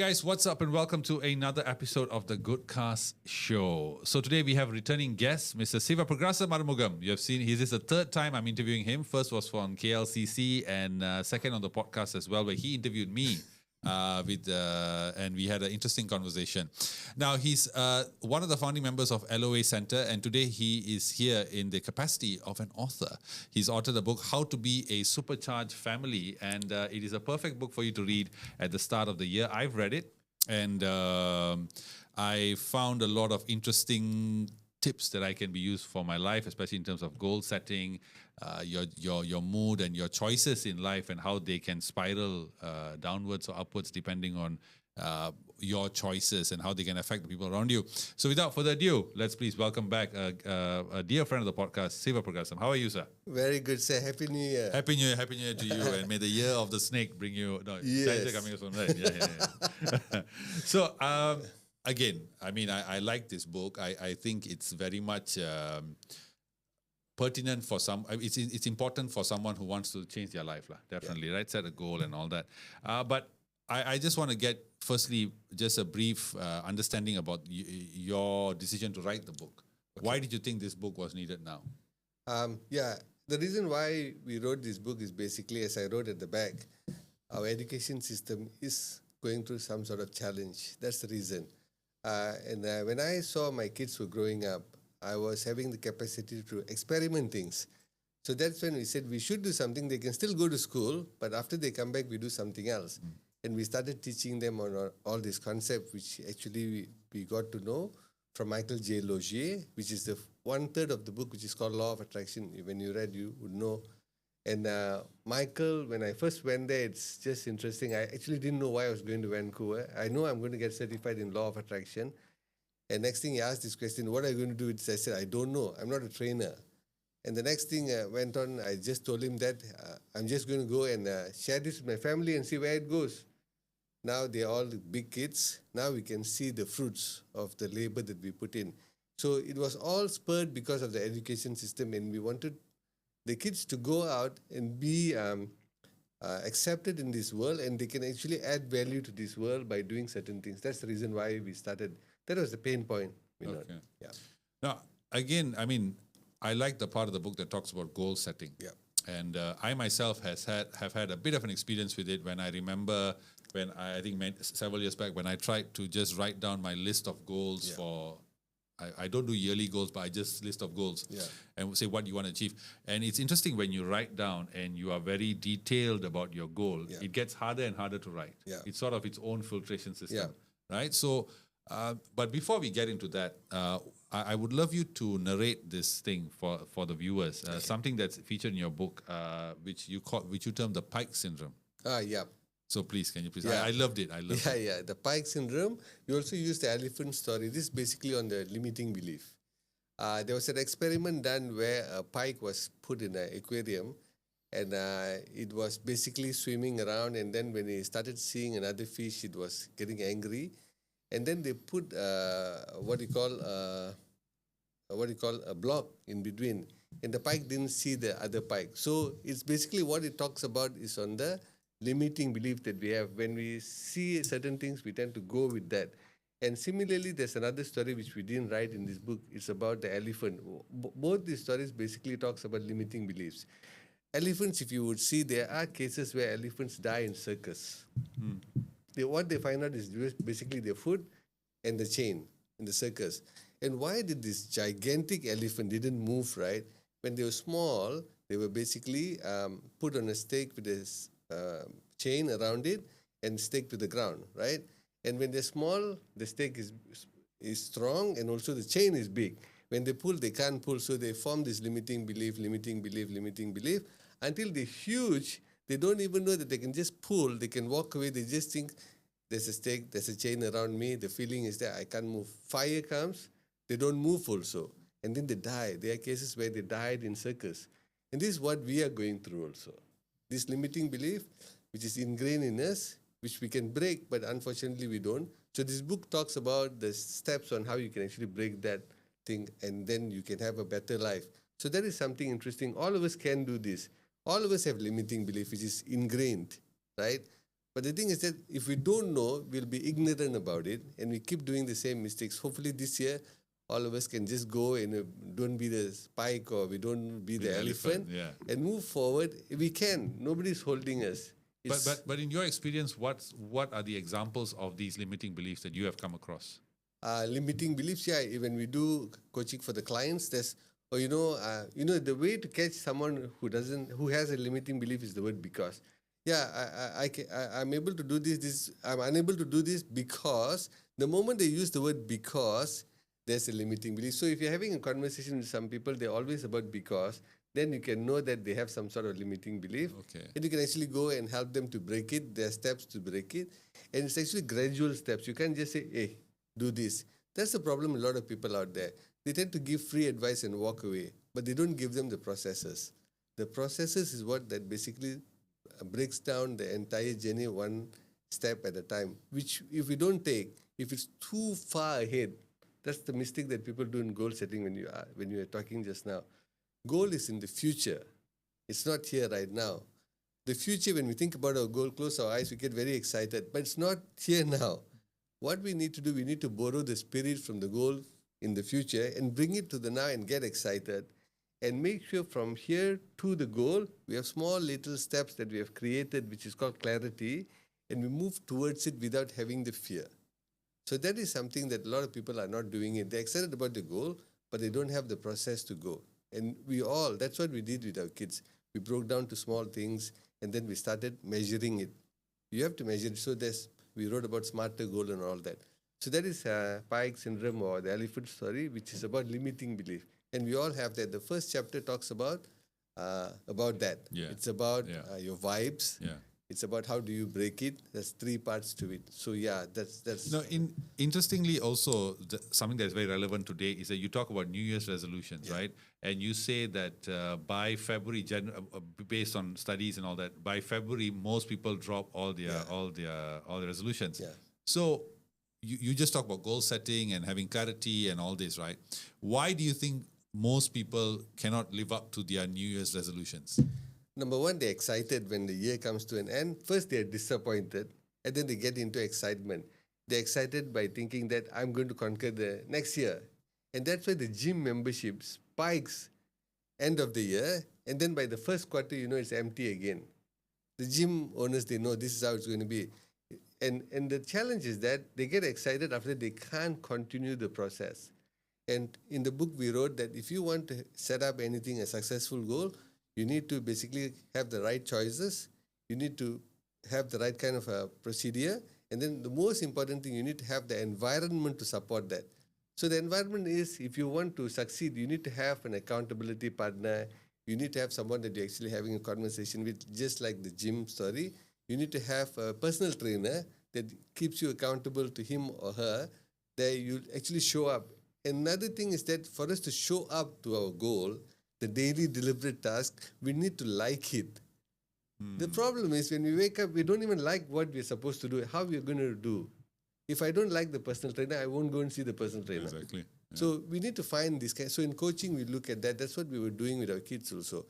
guys, what's up and welcome to another episode of the Goodcast Show. So today we have returning guest, Mr. Sivapragasam Arumugam. You have seen, this is the third time I'm interviewing him. First was from KLCC and second on the podcast as well, where he interviewed me and we had an interesting conversation. Now, he's one of the founding members of LOA Centre, and today he is here in the capacity of an author. He's authored a book, How to Be a Supercharged Family, and it is a perfect book for you to read at the start of the year. I've read it, and I found a lot of interesting tips that I can be used for my life, especially in terms of goal setting, your mood and your choices in life, and how they can spiral downwards or upwards depending on your choices and how they can affect the people around you. So without further ado, let's please welcome back a dear friend of the podcast, Sivapragasam. How are you, sir? Very good, sir. Happy New Year. Happy New Year to you, and may the year of the snake bring you. No, yes. Coming from right. Yeah. So again, I mean, I like this book. I think it's very much pertinent for some. It's important for someone who wants to change their life, definitely, right? Set a goal and all that. But I just want to get, firstly, just a brief understanding about your decision to write the book. Okay. Why did you think this book was needed now? The reason why we wrote this book is basically, as I wrote at the back, our education system is going through some sort of challenge. That's the reason. When I saw my kids were growing up, I was having the capacity to experiment things. So that's when we said we should do something. They can still go to school, but after they come back, we do something else. And we started teaching them on all these concepts, which actually we got to know from Michael J. Logier, which is the 1/3 of the book, which is called Law of Attraction. When you read, you would know. And Michael, when I first went there, it's just interesting. I actually didn't know why I was going to Vancouver. I know I'm going to get certified in Law of Attraction. And next thing he asked this question, what are you going to do with this? I said, I don't know. I'm not a trainer. And the next thing went on, I just told him that I'm just going to go and share this with my family and see where it goes. Now they're all big kids. Now we can see the fruits of the labor that we put in. So it was all spurred because of the education system, and we wanted the kids to go out and be accepted in this world, and they can actually add value to this world by doing certain things. That's the reason why we started. That was the pain point. Okay. Yeah. Now, again, I mean, I like the part of the book that talks about goal setting. Yeah. And I myself have had a bit of an experience with it when I remember when I think several years back when I tried to just write down my list of goals for. I don't do yearly goals, but I just list of goals and say what you want to achieve. And it's interesting when you write down and you are very detailed about your goal, it gets harder and harder to write. Yeah. It's sort of its own filtration system, right? So, but before we get into that, I would love you to narrate this thing for the viewers, something that's featured in your book, which you term the Pike syndrome. So please, can you please? I loved it. The Pike syndrome. You also use the elephant story. This is basically on the limiting belief. There was an experiment done where a pike was put in an aquarium, and it was basically swimming around. And then when it started seeing another fish, it was getting angry. And then they put what you call a block in between, and the pike didn't see the other pike. So it's basically what it talks about is on the limiting belief that we have. When we see certain things, we tend to go with that. And similarly, there's another story which we didn't write in this book. It's about the elephant. Both these stories basically talks about limiting beliefs. Elephants, if you would see, there are cases where elephants die in circus. What they find out is basically their foot and the chain in the circus. And why did this gigantic elephant didn't move, right? When they were small, they were basically put on a stake with this chain around it and stake to the ground, right? And when they're small, the stake is strong, and also the chain is big. When they pull, they can't pull, so they form this limiting belief, until they're huge. They don't even know that they can just pull, they can walk away. They just think there's a stake, there's a chain around me. The feeling is that I can't move. Fire comes, they don't move also. And then they die. There are cases where they died in circus. And this is what we are going through also. This limiting belief, which is ingrained in us, which we can break, but unfortunately we don't. So this book talks about the steps on how you can actually break that thing, and then you can have a better life. So that is something interesting. All of us can do this. All of us have limiting belief, which is ingrained, right? But the thing is that if we don't know, we'll be ignorant about it and we keep doing the same mistakes. Hopefully this year, all of us can just go and don't be the Pike or we don't be the elephant and move forward. We can. Nobody's holding us. But in your experience, what are the examples of these limiting beliefs that you have come across? Limiting beliefs, when we do coaching for the clients, there's the way to catch someone who has a limiting belief is the word because. I'm able to do this. I'm unable to do this because the moment they use the word because, there's a limiting belief. So if you're having a conversation with some people, they're always about because, then you can know that they have some sort of limiting belief. Okay. And you can actually go and help them to break it. There are steps to break it. And it's actually gradual steps. You can't just say, hey, do this. That's the problem with a lot of people out there. They tend to give free advice and walk away, but they don't give them the processes. The processes is what that basically breaks down the entire journey one step at a time, which if we don't take, if it's too far ahead, that's the mistake that people do in goal setting when you are talking just now. Goal is in the future. It's not here right now. The future, when we think about our goal, close our eyes, we get very excited, but it's not here now. What we need to do, we need to borrow the spirit from the goal in the future and bring it to the now and get excited. And make sure from here to the goal, we have small little steps that we have created, which is called clarity, and we move towards it without having the fear. So that is something that a lot of people are not doing it. They're excited about the goal, but they don't have the process to go. And that's what we did with our kids. We broke down to small things, and then we started measuring it. You have to measure it. So we wrote about smarter goal and all that. So that is Pike syndrome or the elephant story, which is about limiting belief. And we all have that. The first chapter talks about that. Yeah. It's about your vibes. Yeah. It's about how do you break it. There's 3 parts to it. So that's. No, interestingly, also something that's very relevant today is that you talk about New Year's resolutions, right? And you say that by February, based on studies and all that, by February most people drop all their resolutions. Yeah. So you just talk about goal setting and having clarity and all this, right? Why do you think most people cannot live up to their New Year's resolutions? Number one, they're excited when the year comes to an end. First, they're disappointed, and then they get into excitement. They're excited by thinking that I'm going to conquer the next year. And that's why the gym membership spikes end of the year, and then by the first quarter, it's empty again. The gym owners, they know this is how it's going to be. And the challenge is that they get excited after they can't continue the process. And in the book, we wrote that if you want to set up anything, a successful goal, you need to basically have the right choices. You need to have the right kind of a procedure. And then the most important thing, you need to have the environment to support that. So the environment is, if you want to succeed, you need to have an accountability partner. You need to have someone that you're actually having a conversation with, just like the gym story. You need to have a personal trainer that keeps you accountable to him or her, that you actually show up. Another thing is that for us to show up to our goal, the daily deliberate task, we need to like it. The problem is when we wake up, we don't even like what we're supposed to do, how we're going to do. If I don't like the personal trainer, I won't go and see the personal trainer. Exactly. Yeah. So we need to find this kind. So in coaching, we look at that. That's what we were doing with our kids also.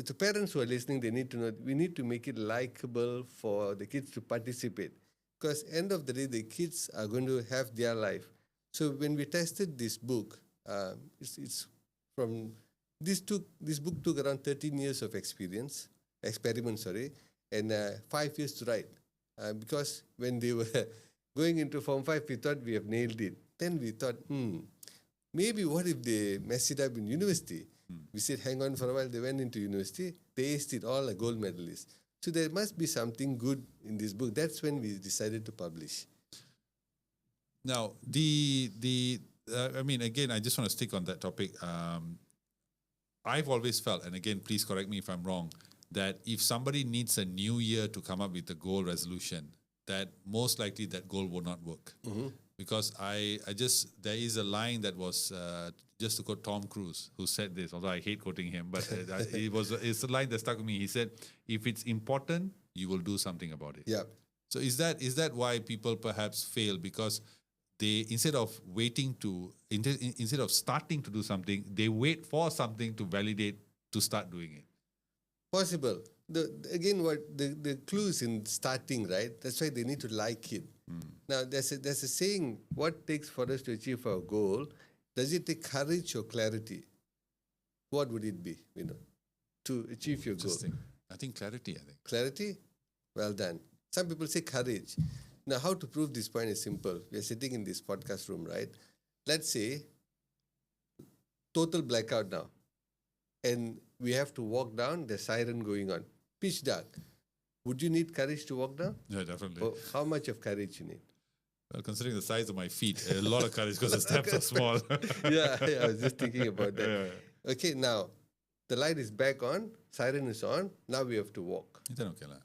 To parents who are listening, they need to know, we need to make it likable for the kids to participate. Because end of the day, the kids are going to have their life. So when we tested this book, this book took around 13 years of experiment, and 5 years to write. Because when they were going into Form 5, we thought we have nailed it. Then we thought, maybe what if they mess it up in university? We said, hang on for a while. They went into university. They aced it, all a gold medalist. So there must be something good in this book. That's when we decided to publish. Now, again, I just want to stick on that topic. I've always felt, and again, please correct me if I'm wrong, that if somebody needs a new year to come up with a goal resolution, that most likely that goal will not work. Mm-hmm. Because there is a line that was, just to quote Tom Cruise, who said this, although I hate quoting him, but it's a line that stuck with me. He said, if it's important, you will do something about it. Yeah. So is that why people perhaps fail? Because they, instead of starting to do something, they wait for something to validate to start doing it. Possible. again, what the clue is in starting, right? That's why they need to like it. Now, there's a saying: what takes for us to achieve our goal? Does it take courage or clarity? What would it be? To achieve your goal. Interesting. I think clarity. I think. Clarity? Well done. Some people say courage. Now, how to prove this point is simple. We are sitting in this podcast room, right? Let's say total blackout now. And we have to walk down, the siren going on. Pitch dark. Would you need courage to walk down? Yeah, definitely. Or how much of courage you need? Well, considering the size of my feet, a lot of courage because the steps are small. yeah, I was just thinking about that. Yeah. Okay, now the light is back on, siren is on. Now we have to walk. Then okay lah.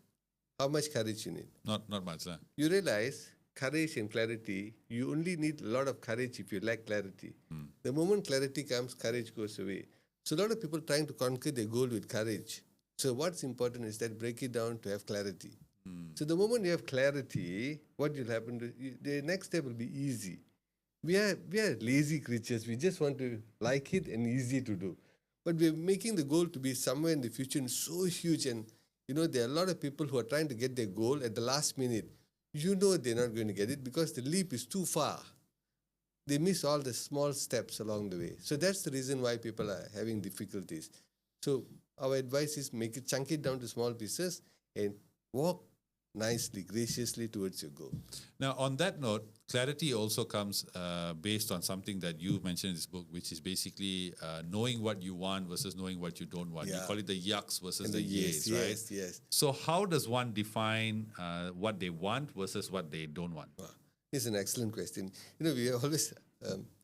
How much courage you need? Not much lah. You realize courage and clarity, you only need a lot of courage if you lack clarity. The moment clarity comes, courage goes away. So a lot of people trying to conquer their goal with courage. So what's important is that break it down to have clarity. So the moment you have clarity, what will happen? The next step will be easy. We are lazy creatures. We just want to like it and easy to do. But we're making the goal to be somewhere in the future and so huge. And there are a lot of people who are trying to get their goal at the last minute. They're not going to get it because the leap is too far. They miss all the small steps along the way. So that's the reason why people are having difficulties. So our advice is chunk it down to small pieces and walk nicely, graciously towards your goal. Now, on that note, clarity also comes based on something that you mentioned in this book, which is basically knowing what you want versus knowing what you don't want. Yeah. You call it the yucks versus And the yays, right? Yes. So how does one define what they want versus what they don't want? Wow. It's an excellent question. We always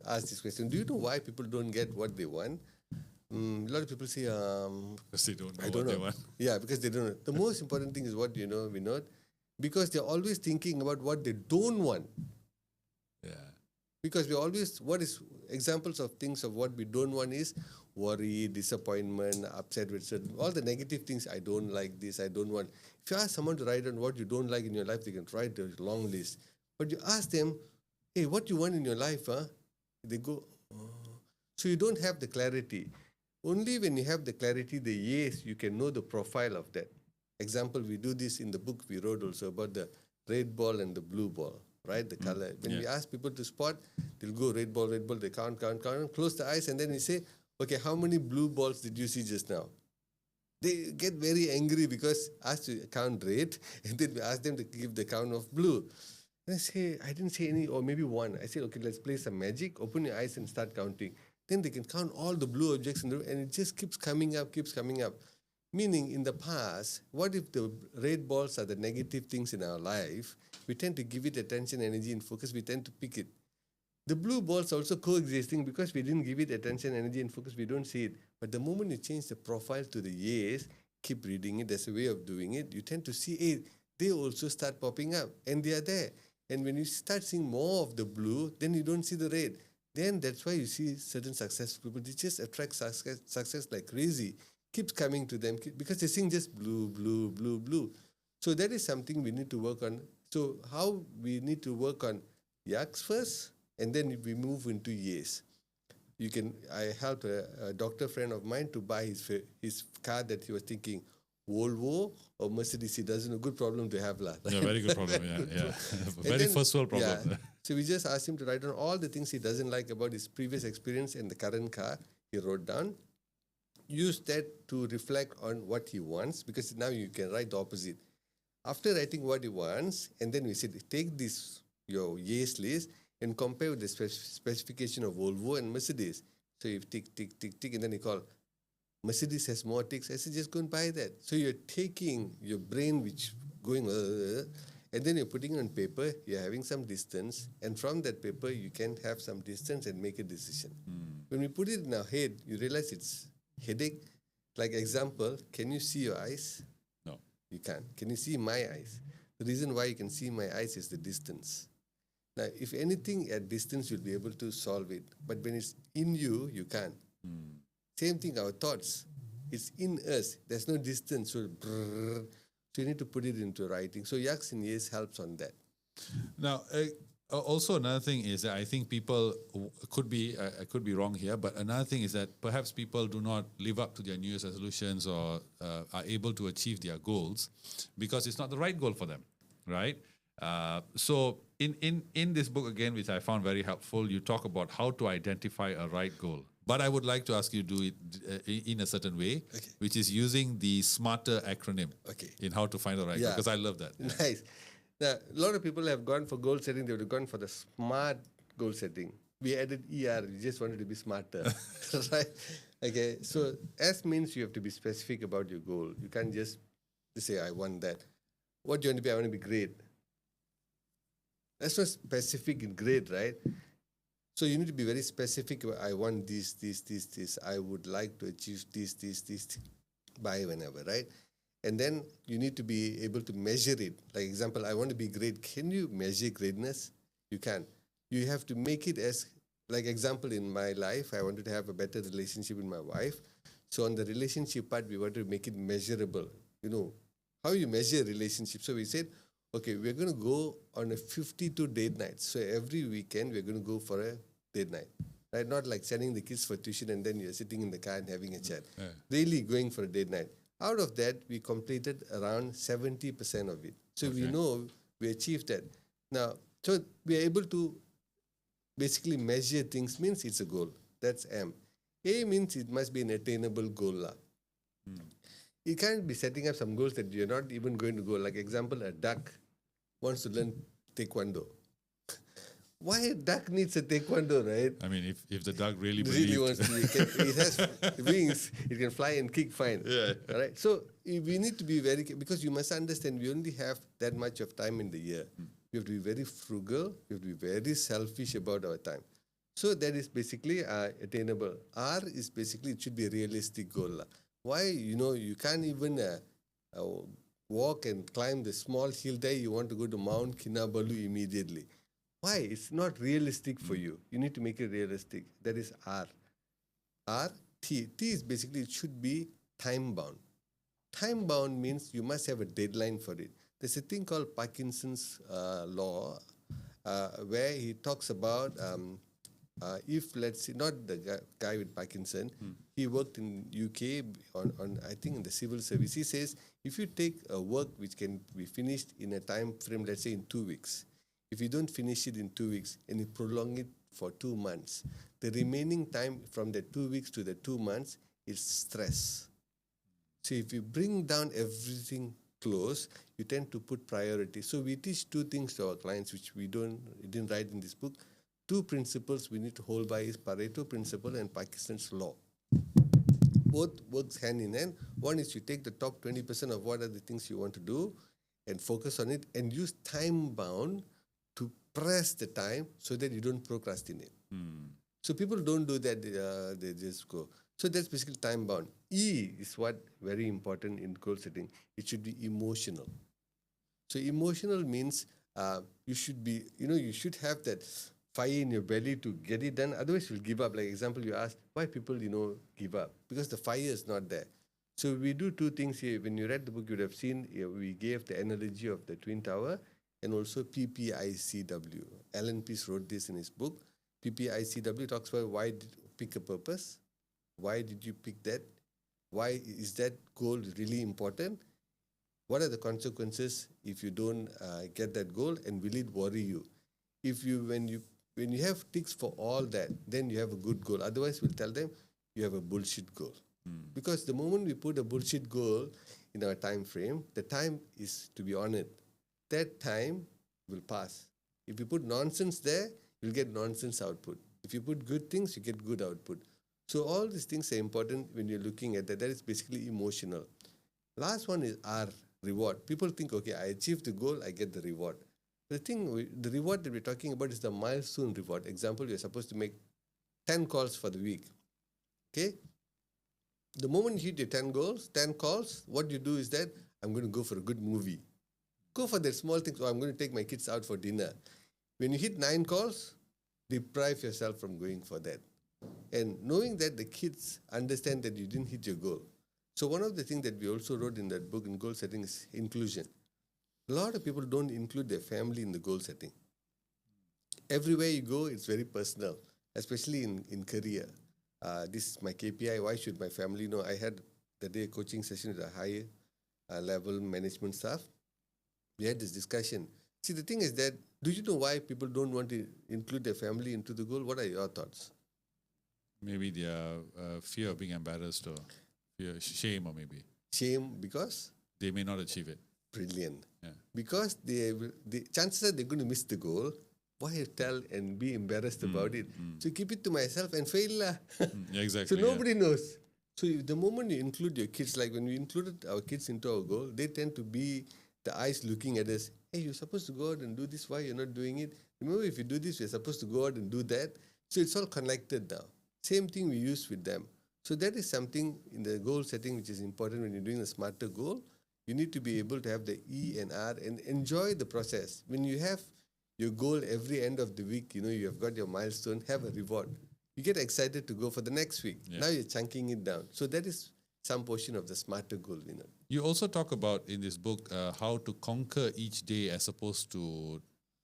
ask this question. Do you know why people don't get what they want? A lot of people say, Because they don't know I don't what know. they want. Yeah, because they don't know. The most important thing is what Vinod, because they're always thinking about what they don't want. Yeah. Because we always, what is examples of things of what we don't want is worry, disappointment, upset with certain, all the negative things. I don't like this, I don't want. If you ask someone to write down what you don't like in your life, they can write a long list. But you ask them, hey, what you want in your life? They go, oh. So you don't have the clarity. Only when you have the clarity, the yes, you can know the profile of that. Example, we do this in the book we wrote also about the red ball and the blue ball, right? The color. When we ask people to spot, they'll go red ball, they count, close the eyes, and then we say, okay, how many blue balls did you see just now? They get very angry because asked to count red, and then we ask them to give the count of blue. And I say, I didn't say any, or maybe one. I said, okay, let's play some magic, open your eyes and start counting. Then they can count all the blue objects in the room, and it just keeps coming up. Meaning, in the past, what if the red balls are the negative things in our life? We tend to give it attention, energy, and focus. We tend to pick it. The blue balls also coexisting because we didn't give it attention, energy, and focus. We don't see it. But the moment you change the profile to the yes, keep reading it. There's a way of doing it. You tend to see it. They also start popping up, and they are there. And when you start seeing more of the blue, then you don't see the red. Then that's why you see certain successful people. They just attract success like crazy. Keeps coming to them because they're seeing just blue, blue, blue, blue. So that is something we need to work on. So how we need to work on yucks first, and then we move into yes. I helped a doctor friend of mine to buy his car that he was thinking, Volvo or Mercedes. He doesn't know. Good problem to have, lah. Yeah, very good problem. Yeah. Very first world problem. Yeah. So we just asked him to write down all the things he doesn't like about his previous experience and the current car. He wrote down. Use that to reflect on what he wants, because now you can write the opposite. After writing what he wants, and then we said, take your yes list and compare with the specification of Volvo and Mercedes. So you tick, tick, tick, tick, and then you call, Mercedes has more ticks. I said, just go and buy that. So you're taking your brain, which going, and then you're putting it on paper, you're having some distance, and from that paper, you can have some distance and make a decision. When we put it in our head, you realize it's headache. Like example, can you see your eyes? No. You can't. Can you see my eyes? The reason why you can see my eyes is the distance. Now, if anything at distance, you'll be able to solve it. But when it's in you, you can't. Same thing, our thoughts. It's in us. There's no distance. So you need to put it into writing. So yucks and yes helps on that. Now, Also, another thing is that I think people could be, I could be wrong here, but another thing is that perhaps people do not live up to their New Year's resolutions or are able to achieve their goals because it's not the right goal for them, right? So in this book again, which I found very helpful, you talk about how to identify a right goal. But I would like to ask you to do it in a certain way, which is using the SMARTER acronym in how to find the right goal, because I love that. Nice. Now, a lot of people have gone for goal setting. They would have gone for the SMART goal setting. We added ER. We just wanted to be smarter, right? Okay. So S means you have to be specific about your goal. You can't just say, I want that. What do you want to be? I want to be great. That's not specific in grade, right? So you need to be very specific. I want this. I would like to achieve this by whenever, right? And then you need to be able to measure it. Like example, I want to be great. Can you measure greatness? You can't. You have to make it as, like example, in my life, I wanted to have a better relationship with my wife. So on the relationship part, we wanted to make it measurable. You know, how you measure relationship. So we said, okay, we're going to go on a 52 date nights. So every weekend, we're going to go for a date night. Right? Not like sending the kids for tuition and then you're sitting in the car and having a chat. Really going for a date night. Out of that, we completed around 70% of it. So we know we achieved that. Now, so we are able to basically measure things, means it's a goal. That's M. A means it must be an attainable goal. You can't be setting up some goals that you're not even going to go. Like example, a duck wants to learn taekwondo. Why a duck needs a taekwondo, right? I mean, if the duck really wants to, it has wings, it can fly and kick fine. Yeah. All right. So we need to be very, because you must understand we only have that much of time in the year. We have to be very frugal. We have to be very selfish about our time. So that is basically attainable. R is basically, it should be a realistic goal. Why? You know, you can't even walk and climb the small hill there. You want to go to Mount Kinabalu immediately. Why? It's not realistic for you. You need to make it realistic. That is R. R, T. T is basically, it should be time bound. Time bound means you must have a deadline for it. There's a thing called Parkinson's law, where he talks about if, let's say, not the guy with Parkinson, he worked in UK on I think in the civil service. He says, if you take a work which can be finished in a time frame, let's say in 2 weeks, if you don't finish it in 2 weeks and you prolong it for 2 months, the remaining time from the 2 weeks to the 2 months is stress. So if you bring down everything close, you tend to put priority. So we teach 2 things to our clients, which we didn't write in this book. 2 principles we need to hold by is Pareto principle and Parkinson's law. Both works hand in hand. One is you take the top 20% of what are the things you want to do and focus on it and use time bound to press the time so that you don't procrastinate. So people don't do that, they just go. So that's basically time bound. E is what very important in goal setting. It should be emotional. So emotional means you should be, you should have that fire in your belly to get it done. Otherwise you'll give up. Like example, you ask why people, give up. Because the fire is not there. So we do 2 things here. When you read the book, you would have seen we gave the analogy of the Twin Tower and also PPICW. Alan Pease wrote this in his book. PPICW talks about why did you pick a purpose? Why did you pick that? Why is that goal really important? What are the consequences if you don't get that goal, and will it worry you? When you have ticks for all that, then you have a good goal. Otherwise, we'll tell them you have a bullshit goal. Because the moment we put a bullshit goal in our time frame, the time is to be on it. That time will pass. If you put nonsense there, you'll get nonsense output. If you put good things, you get good output. So all these things are important when you're looking at that. That is basically emotional. Last one is R, reward. People think, okay, I achieved the goal, I get the reward. The reward that we're talking about is the milestone reward. Example, you're supposed to make 10 calls for the week. Okay? The moment you hit your 10 calls, what you do is that I'm going to go for a good movie. Go for that small things. Or I'm going to take my kids out for dinner. When you hit 9 calls, deprive yourself from going for that. And knowing that the kids understand that you didn't hit your goal. So one of the things that we also wrote in that book in goal setting is inclusion. A lot of people don't include their family in the goal setting. everywhere you go, it's very personal, especially in career. This is my KPI. Why should my family know? I had the day coaching session with a higher level management staff. We had this discussion. See, the thing is that, do you know why people don't want to include their family into the goal? What are your thoughts? Maybe their fear of being embarrassed or fear, shame, or maybe Shame because? they may not achieve it. Brilliant. Yeah. Because the chances are they're going to miss the goal. Why tell and be embarrassed about it? So keep it to myself and fail. Yeah, exactly. So nobody knows. So the moment you include your kids, like when we included our kids into our goal, they tend to be the eyes looking at us. Hey, you're supposed to go out and do this. Why you're not doing it? Remember, if you do this, you're supposed to go out and do that. So it's all connected now. Same thing we use with them. So that is something in the goal setting which is important when you're doing a smarter goal. You need to be able to have the E and R and enjoy the process. When you have your goal every end of the week, you have got your milestone, have a reward. You get excited to go for the next week. Yeah. Now you're chunking it down. So that is some portion of the smarter goal. You also talk about in this book how to conquer each day as opposed to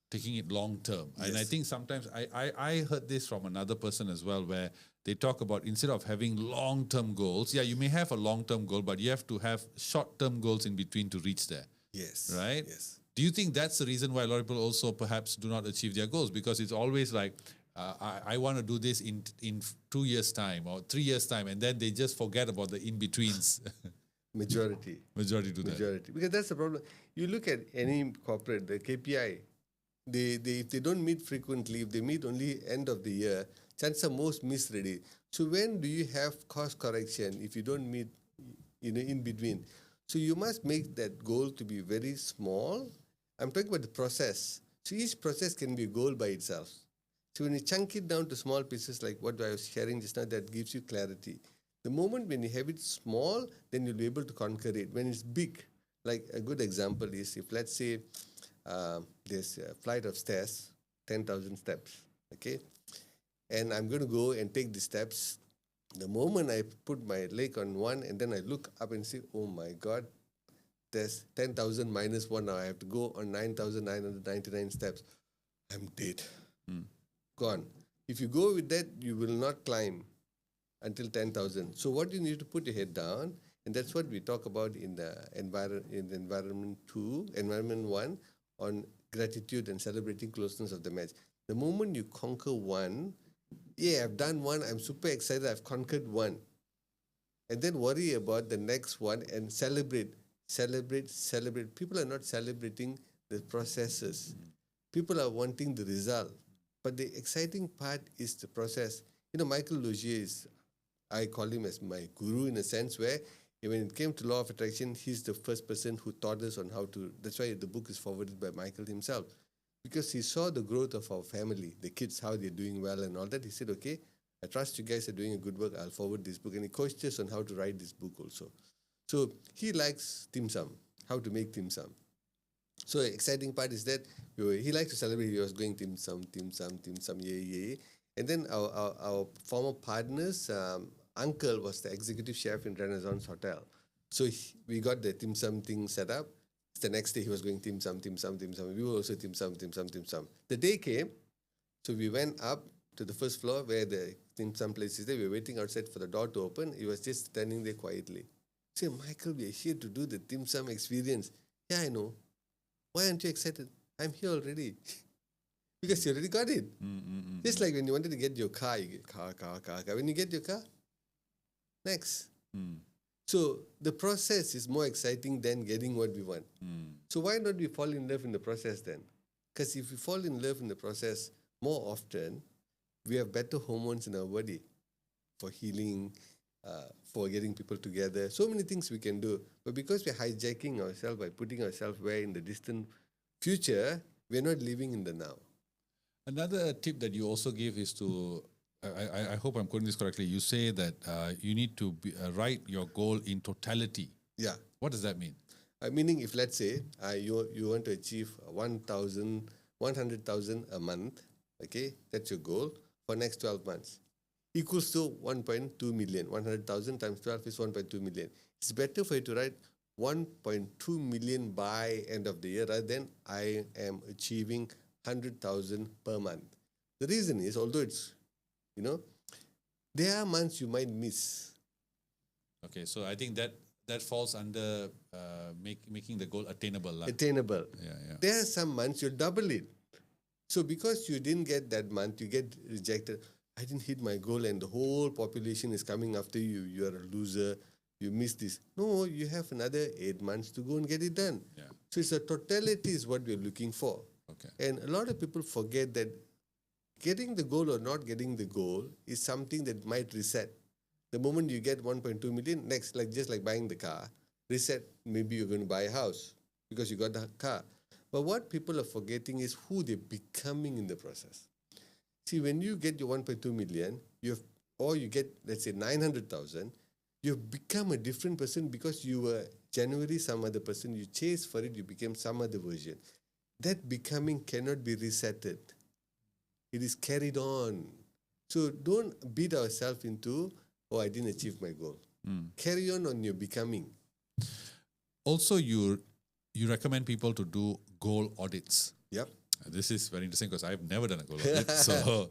taking it long term. And I Yes. think sometimes I heard this from another person as well, where they talk about instead of having long term goals, you may have a long term goal, but you have to have short term goals in between to reach there. Yes. Right? Yes. Do you think that's the reason why a lot of people also perhaps do not achieve their goals? Because it's always like, I want to do this in 2 years' time or 3 years' time, and then they just forget about the in-betweens. Majority. Majority do that. Majority. Because that's the problem. You look at any corporate, the KPI, if they don't meet frequently, if they meet only end of the year, chances are most miss ready. So when do you have course correction if you don't meet in between? So you must make that goal to be very small. I'm talking about the process. So each process can be a goal by itself. So when you chunk it down to small pieces like what I was sharing just now, that gives you clarity. The moment when you have it small, then you'll be able to conquer it. When it's big, like a good example is if let's say there's a flight of stairs, 10,000 steps, okay? And I'm going to go and take the steps. The moment I put my leg on one and then I look up and say, oh my God, there's 10,000 minus one now. I have to go on 9,999 steps. I'm dead. Gone. If you go with that, you will not climb until 10,000. So what you need to put your head down, and that's what we talk about in the environment 1 on gratitude and celebrating closeness of the match. The moment you conquer one, I've done one, I'm super excited, I've conquered one. And then worry about the next one and celebrate. People are not celebrating the processes. People are wanting the result. But the exciting part is the process. Michael Logier I call him as my guru in a sense where when it came to law of attraction, he's the first person who taught us on how to, that's why the book is forwarded by Michael himself. Because he saw the growth of our family, the kids, how they're doing well and all that. He said, okay, I trust you guys are doing a good work. I'll forward this book. And he coached us on how to write this book also. So he likes dim sum, how to make dim sum. So the exciting part is that he likes to celebrate. He was going dim sum, yay. And then our former partner's uncle was the executive chef in Renaissance Hotel. So we got the dim sum thing set up. The next day he was going dim sum. We were also dim sum. The day came, so we went up to the first floor where the dim sum place is there. We were waiting outside for the door to open. He was just standing there quietly. I said, Michael, we are here to do the dim sum experience. Yeah, I know. Why aren't you excited? I'm here already. Because you already got it. Just like when you wanted to get your car, you get car. When you get your car, next. So the process is more exciting than getting what we want. So why not we fall in love in the process then? Because if we fall in love in the process more often, we have better hormones in our body for healing, for getting people together. So many things we can do. But because we're hijacking ourselves by putting ourselves where in the distant future, we're not living in the now. Another tip that you also give is to, I hope I'm quoting this correctly, you say that you need to write your goal in totality. Yeah. What does that mean? Meaning if let's say you want to achieve 100,000 a month, okay, that's your goal for next 12 months. Equals to 1.2 million. 100,000 times 12 is 1.2 million. It's better for you to write 1.2 million by end of the year rather than I am achieving 100,000 per month. The reason is, although it's, there are months you might miss. Okay, so I think that falls under making the goal attainable. Attainable. Yeah. There are some months you double it. So because you didn't get that month, you get rejected. I didn't hit my goal and the whole population is coming after you. You are a loser. You missed this. No, you have another 8 months to go and get it done. Yeah. So it's a totality is what we're looking for. Okay. And a lot of people forget that getting the goal or not getting the goal is something that might reset. The moment you get 1.2 million, next, just like buying the car, reset, maybe you're going to buy a house because you got the car. But what people are forgetting is who they're becoming in the process. See, when you get your 1.2 million, or you get, let's say, 900,000, you've become a different person because you were January some other person, you chased for it, you became some other version. That becoming cannot be resetted. It is carried on. So don't beat ourselves into, I didn't achieve my goal. Carry on your becoming. Also, you recommend people to do goal audits. Yep. This is very interesting because I've never done a goal audit. So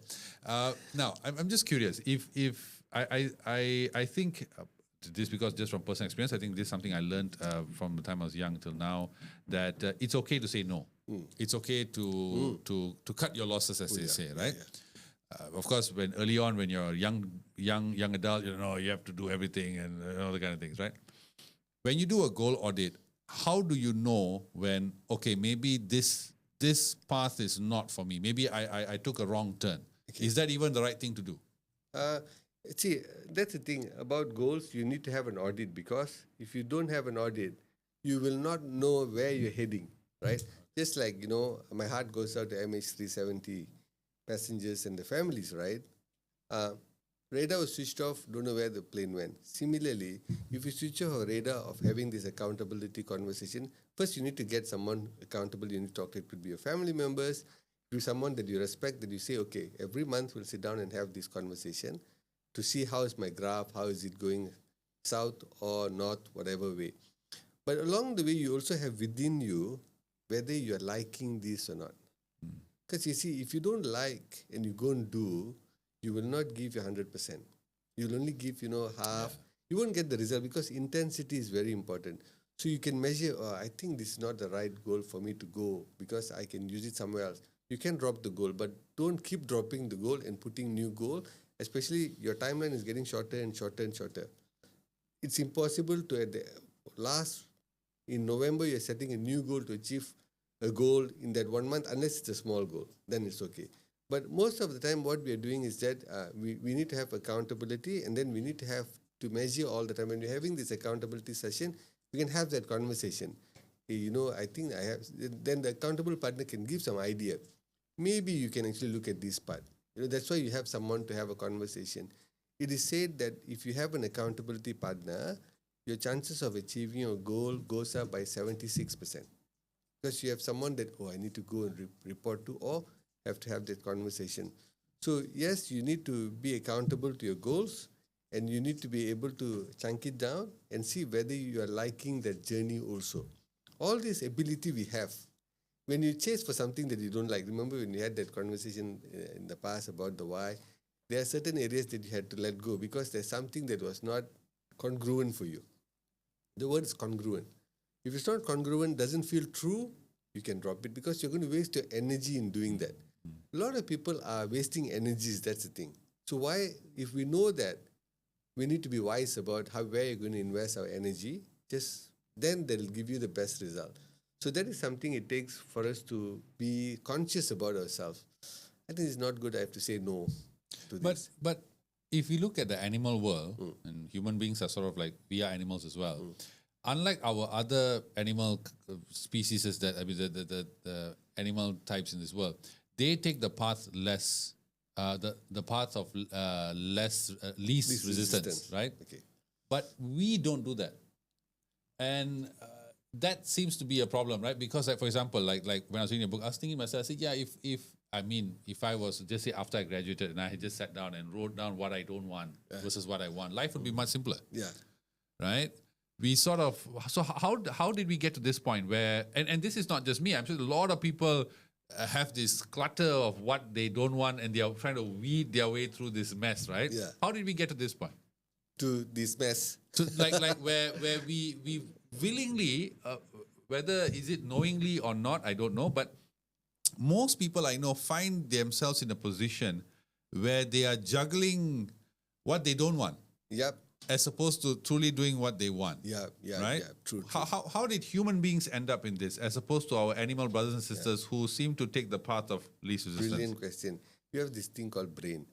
now I'm just curious. If I think this, because just from personal experience, I think this is something I learned from the time I was young till now, that it's okay to say no. It's okay to cut your losses, as they say, right? Yeah. Of course, when you're a young adult, you have to do everything and all the kind of things, right? When you do a goal audit, how do you know when, okay, maybe this path is not for me? Maybe I took a wrong turn. Okay. Is that even the right thing to do? See, that's the thing about goals. You need to have an audit, because if you don't have an audit, you will not know where you're heading, right? Just like, my heart goes out to MH370 passengers and the families, right? Radar was switched off, don't know where the plane went. Similarly, if you switch off a radar of having this accountability conversation, first you need to get someone accountable. You need to talk to it. Could be your family members, to someone that you respect, that you say, okay, every month we'll sit down and have this conversation to see how is my graph, how is it going south or north, whatever way. But along the way, you also have within you whether you are liking this or not. Because you see, if you don't like and you go and do, you will not give your 100%. You'll only give, half. Yeah. You won't get the result, because intensity is very important. So you can measure, I think this is not the right goal for me to go because I can use it somewhere else. You can drop the goal, but don't keep dropping the goal and putting new goal, especially your timeline is getting shorter and shorter and shorter. It's impossible to, at the last, in November, you're setting a new goal to achieve a goal in that 1 month, unless it's a small goal, then it's okay. But most of the time, what we are doing is that we need to have accountability, and then we need to have to measure all the time. When we're having this accountability session, we can have that conversation. Hey, I think I have. Then the accountable partner can give some idea. Maybe you can actually look at this part. That's why you have someone to have a conversation. It is said that if you have an accountability partner, your chances of achieving your goal goes up by 76%. Because you have someone that, I need to go and report to, or have to have that conversation. So yes, you need to be accountable to your goals, and you need to be able to chunk it down and see whether you are liking that journey also. All this ability we have. When you chase for something that you don't like, remember when you had that conversation in the past about the why, there are certain areas that you had to let go because there's something that was not congruent for you. The word is congruent. If it's not congruent, doesn't feel true, you can drop it, because you're going to waste your energy in doing that. A lot of people are wasting energies, that's the thing. So why, if we know that, we need to be wise about where you're going to invest our energy, then they'll give you the best result. So that is something it takes for us to be conscious about ourselves. I think it's not good I have to say no to this. But if you look at the animal world, and human beings are sort of like, we are animals as well. Unlike our other animal species, the animal types in this world, they take the path less, the path of least resistance, right? Okay. But we don't do that, and that seems to be a problem, right? Because, like, for example, like when I was reading a book, I was thinking to myself, I said, if I was, just say after I graduated and I had just sat down and wrote down what I don't want versus what I want, life would be much simpler. Yeah. Right? We sort of, so how did we get to this point where, and this is not just me, I'm sure a lot of people have this clutter of what they don't want, and they are trying to weed their way through this mess, right? Yeah. How did we get to this point? To this mess. So like where we willingly, whether is it knowingly or not, I don't know, but most people I know find themselves in a position where they are juggling what they don't want Yep. as opposed to truly doing what they want. Yeah. Right? Yeah. True. How did human beings end up in this as opposed to our animal brothers and sisters who seem to take the path of least resistance? Brilliant question. You have this thing called brain.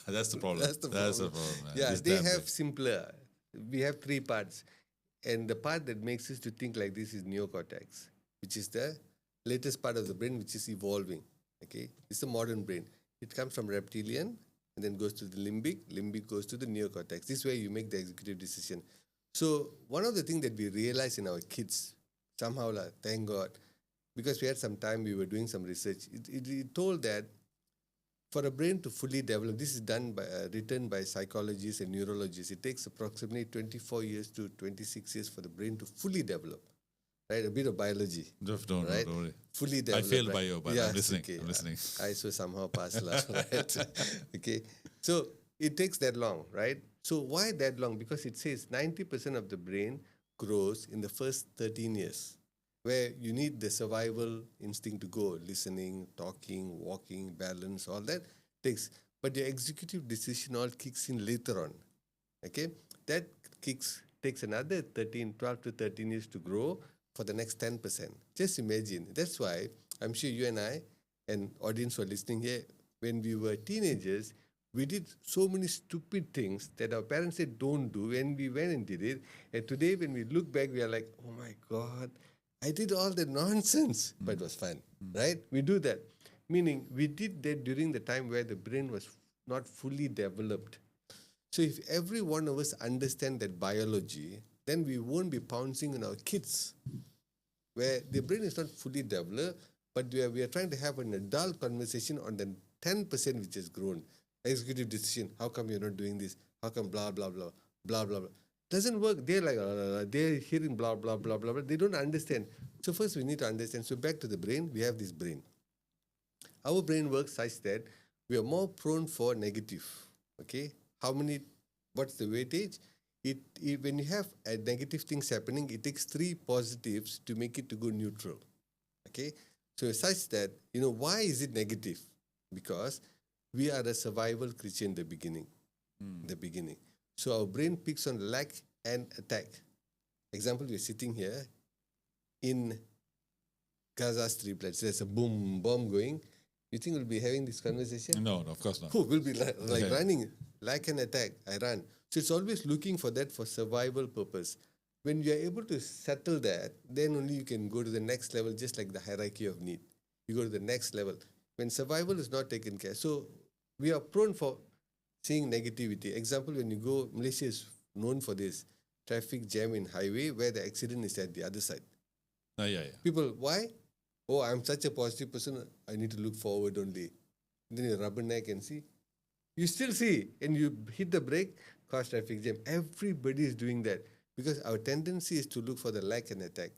That's the problem. That's the problem. Man. Yeah, This they damn have thing. simpler. We have three parts. And the part that makes us to think like this is neocortex, which is the latest part of the brain, which is evolving. Okay, it's the modern brain. It comes from reptilian and then goes to the limbic. Limbic goes to the neocortex. This is where you make the executive decision. So one of the things that we realize in our kids, somehow, thank God, because we had some time, we were doing some research. It told that for a brain to fully develop, this is done by written by psychologists and neurologists. It takes approximately 24 years to 26 years for the brain to fully develop. Right, a bit of biology. Don't right? worry. Fully I developed. failed right? bio, but Yes, I'm listening. okay. I'm listening. I so somehow passed last, right? Okay, so it takes that long, right? So why that long? Because it says 90% of the brain grows in the first 13 years, where you need the survival instinct to go, listening, talking, walking, balance, all that takes. But your executive decision all kicks in later on. Okay, that takes another 12 to 13 years to grow for the next 10%. Just imagine. That's why I'm sure you and I and audience who are listening here, when we were teenagers, we did so many stupid things that our parents said don't do, and we went and did it. And today when we look back, we are like, oh my God, I did all the nonsense, but it was fun, right? We do that. Meaning we did that during the time where the brain was not fully developed. So if every one of us understand that biology, then we won't be pouncing on our kids, where the brain is not fully developed, but we are trying to have an adult conversation on the 10% which has grown. Executive decision, how come you're not doing this? How come blah, blah, blah, blah, blah, blah. Doesn't work. They're like, they're hearing blah, blah, blah, blah, blah. They don't understand. So first we need to understand. So back to the brain, we have this brain. Our brain works such that we are more prone for negative. Okay? What's the weightage? When you have a negative things happening, it takes 3 positives to make it to go neutral. Okay? So such that, why is it negative? Because we are a survival creature in the beginning. So our brain picks on lack and attack. Example, we're sitting here in Gaza Strip, let's say there's a boom bomb going. You think we'll be having this conversation? No, of course not. We'll be like running, like an attack. I run. So it's always looking for that for survival purpose. When you are able to settle that, then only you can go to the next level, just like the hierarchy of need. You go to the next level. When survival is not taken care, so we are prone for seeing negativity. Example, when you go, Malaysia is known for this traffic jam in highway where the accident is at the other side. Yeah. People, why? Oh, I'm such a positive person, I need to look forward only. Then you rubberneck and see. You still see, and you hit the brake, cause traffic jam. Everybody is doing that because our tendency is to look for the lack and attack.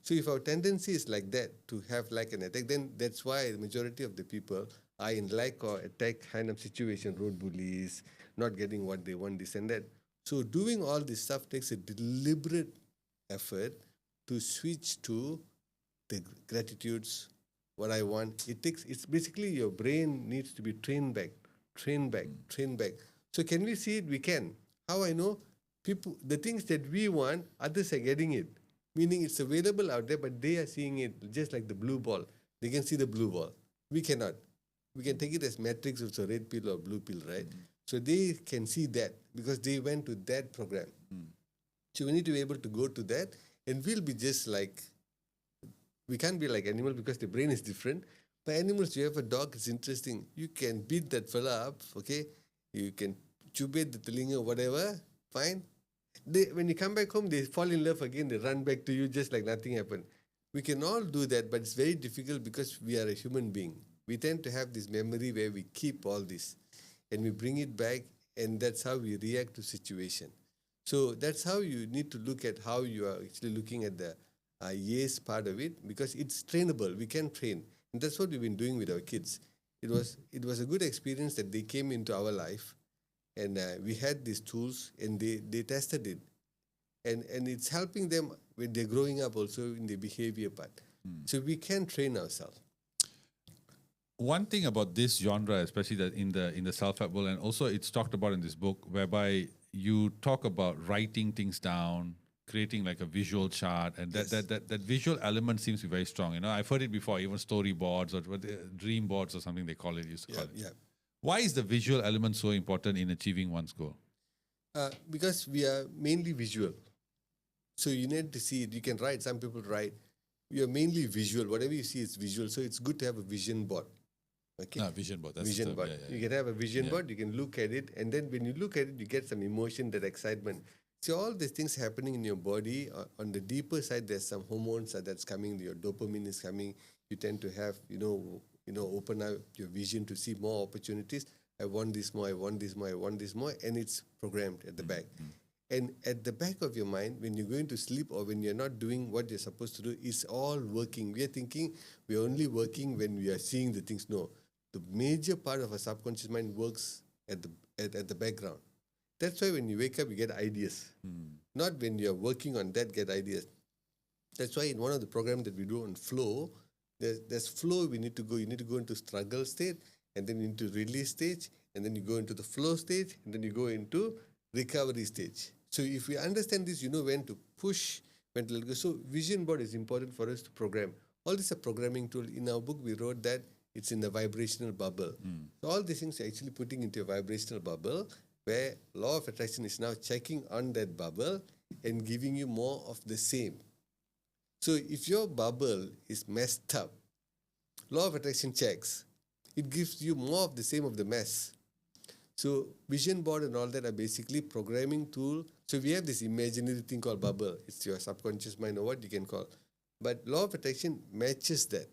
So if our tendency is like that, to have lack and attack, then that's why the majority of the people are in lack or attack kind of situation, road bullies, not getting what they want, this and that. So doing all this stuff takes a deliberate effort to switch to the gratitudes, what I want. It's basically your brain needs to be trained back. So can we see it? We can. How I know? The things that we want, others are getting it. Meaning it's available out there, but they are seeing it just like the blue ball. They can see the blue ball. We cannot. We can take it as matrix, it's a red pill or blue pill, right? So they can see that because they went to that program. So we need to be able to go to that, and we'll be just like, we can't be like animal because the brain is different. But animals, you have a dog, it's interesting. You can beat that fella up, okay? You can chubate the telinga, whatever, fine. When you come back home, they fall in love again, they run back to you just like nothing happened. We can all do that, but it's very difficult because we are a human being. We tend to have this memory where we keep all this and we bring it back, and that's how we react to situation. So that's how you need to look at how you are actually looking at the yes part of it, because it's trainable. We can train. And that's what we've been doing with our kids. It was a good experience that they came into our life, and we had these tools, and they tested it, and it's helping them when they're growing up also in the behavior part. So we can train ourselves. One thing about this genre, especially that in the self-help world, and also it's talked about in this book, whereby you talk about writing things down, creating like a visual chart, and that visual element seems to be very strong. You know, I've heard it before, even storyboards or dream boards or something they call it. Used to call it. Yeah. Why is the visual element so important in achieving one's goal? Because we are mainly visual. So you need to see it. You can write. Some people write. We are mainly visual. Whatever you see is visual. So it's good to have a vision board. Okay. Vision board. That's vision board. You can have a vision board. You can look at it, and then when you look at it, you get some emotion, that excitement. See, all these things happening in your body. On the deeper side, there's some hormones that's coming. Your dopamine is coming. You tend to have, open up your vision to see more opportunities. I want this more. I want this more. I want this more, and it's programmed at the back. And at the back of your mind, when you're going to sleep or when you're not doing what you're supposed to do, it's all working. We are thinking we're only working when we are seeing the things. No, the major part of our subconscious mind works at the background. That's why when you wake up, you get ideas. Not when you're working on that, get ideas. That's why in one of the programs that we do on flow, there's flow we need to go. You need to go into struggle state, and then into release stage, and then you go into the flow stage, and then you go into recovery stage. So if we understand this, you know when to push, when to let go. So vision board is important for us to program. All this is a programming tool. In our book, we wrote that it's in the vibrational bubble. So all these things are actually putting into a vibrational bubble where law of attraction is now checking on that bubble and giving you more of the same. So if your bubble is messed up, law of attraction checks. It gives you more of the same of the mess. So vision board and all that are basically programming tool. So we have this imaginary thing called bubble. It's your subconscious mind or what you can call. But law of attraction matches that.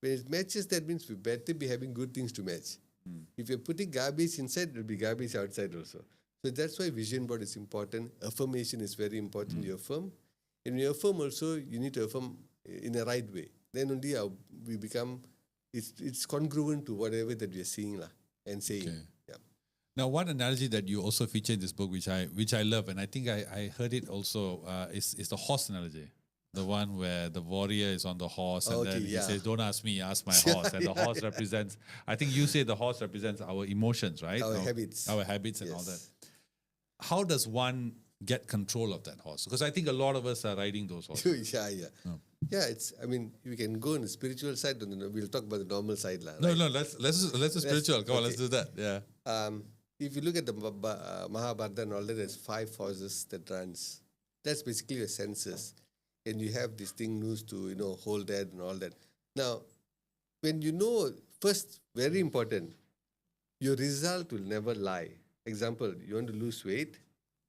When it matches, that means we better be having good things to match. If you're putting garbage inside, there will be garbage outside also. So that's why vision board is important. Affirmation is very important. You affirm. And when you affirm also, you need to affirm in a right way. Then only we become, it's congruent to whatever that we are seeing and saying. Okay. Yeah. Now, one analogy that you also feature in this book, which I love, and I think I heard it also, is the horse analogy. The one where the warrior is on the horse and then he says, "Don't ask me, ask my horse." And the horse represents, I think you say the horse represents our emotions, right? Our habits. Our habits and all that. How does one get control of that horse? Because I think a lot of us are riding those horses. Yeah, we can go on the spiritual side. We'll talk about the normal side. No, let's do spiritual. Come on, let's do that. Yeah. If you look at the Mahabharata and all that, there's 5 horses that runs. That's basically your senses. And you have this thing news to, hold that and all that. Now, when you know, first, very important, your result will never lie. Example, you want to lose weight,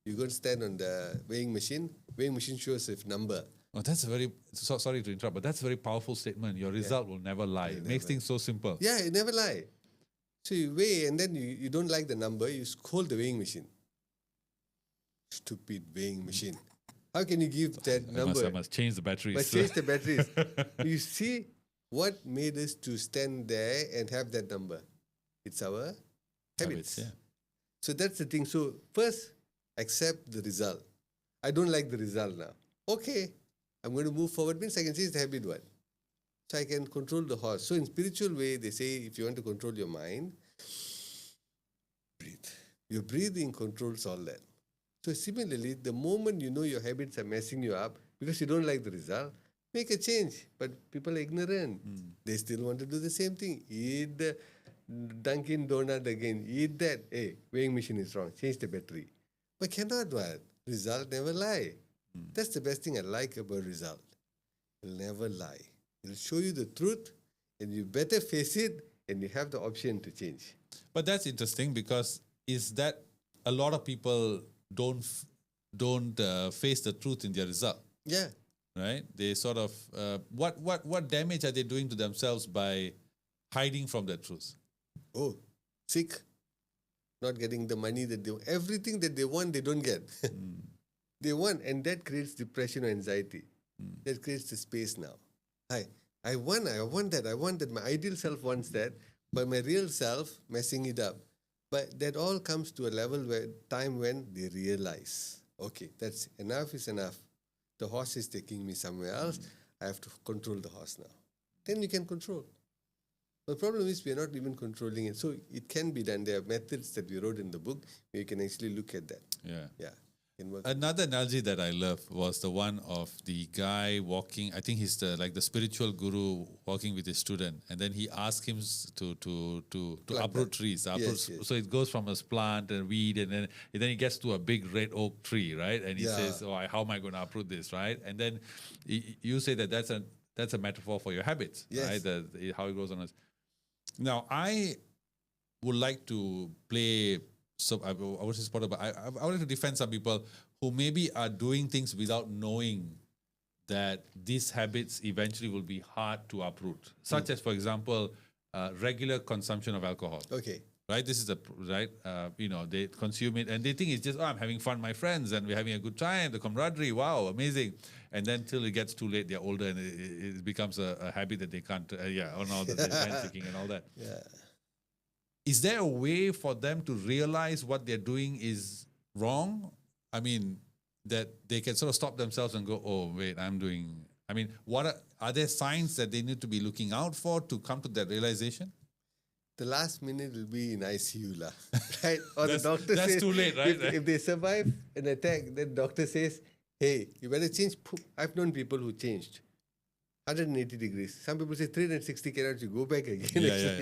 you go and stand on the weighing machine. Weighing machine shows a number. Oh, that's a very, sorry to interrupt, but that's a very powerful statement. Your result will never lie. It makes things so simple. Yeah, it never lie. So you weigh and then you don't like the number, you scold the weighing machine. Stupid weighing machine. How can you give that number? I must change the batteries. But change the batteries. You see what made us to stand there and have that number? It's our habits. So that's the thing. So first, accept the result. I don't like the result now. Okay, I'm going to move forward. Means I can change the habit one. So I can control the horse. So in spiritual way, they say if you want to control your mind, breathe. Your breathing controls all that. So similarly, the moment you know your habits are messing you up because you don't like the result, make a change. But people are ignorant. They still want to do the same thing. Eat the Dunkin' Donut again. Eat that. Hey, weighing machine is wrong. Change the battery. But cannot what? Result never lie. That's the best thing I like about result. It'll never lie. It'll show you the truth and you better face it and you have the option to change. But that's interesting because is that a lot of people don't face the truth in their result. Yeah. Right? They sort of, what damage are they doing to themselves by hiding from that truth? Oh, sick. Not getting the money that they want. Everything that they want, they don't get. They want, and that creates depression or anxiety. That creates the space now. I I want that. My ideal self wants that, but my real self messing it up. But that all comes to a level when they realize, okay, that's enough is enough. The horse is taking me somewhere else. I have to control the horse now. Then you can control. The problem is we are not even controlling it. So it can be done. There are methods that we wrote in the book where you can actually look at that. Yeah. Yeah. Can work. Another analogy that I love was the one of the guy walking. I think he's the spiritual guru walking with his student, and then he asks him to uproot trees. Yes. So it goes from a plant and weed, and then he gets to a big red oak tree, right? And he says, "Oh, how am I going to uproot this?" Right? And then you say that's a metaphor for your habits, right? How it goes on. Now I would like to play. So I was supportive, but I wanted to defend some people who maybe are doing things without knowing that these habits eventually will be hard to uproot. Such as, for example, regular consumption of alcohol. Okay. Right. This is they consume it and they think it's just I'm having fun with my friends and we're having a good time. The camaraderie, wow, amazing. And then till it gets too late, they're older and it becomes a habit that they can't. They're seeking and all that. Yeah. Is there a way for them to realize what they're doing is wrong? I mean, that they can sort of stop themselves and go, oh, wait, are there signs that they need to be looking out for to come to that realization? The last minute will be in ICU, right? Or the doctor that's says, too late, right? If they survive an attack, then doctor says, hey, you better change. I've known people who changed. 180 degrees. Some people say 360 cannot you go back again.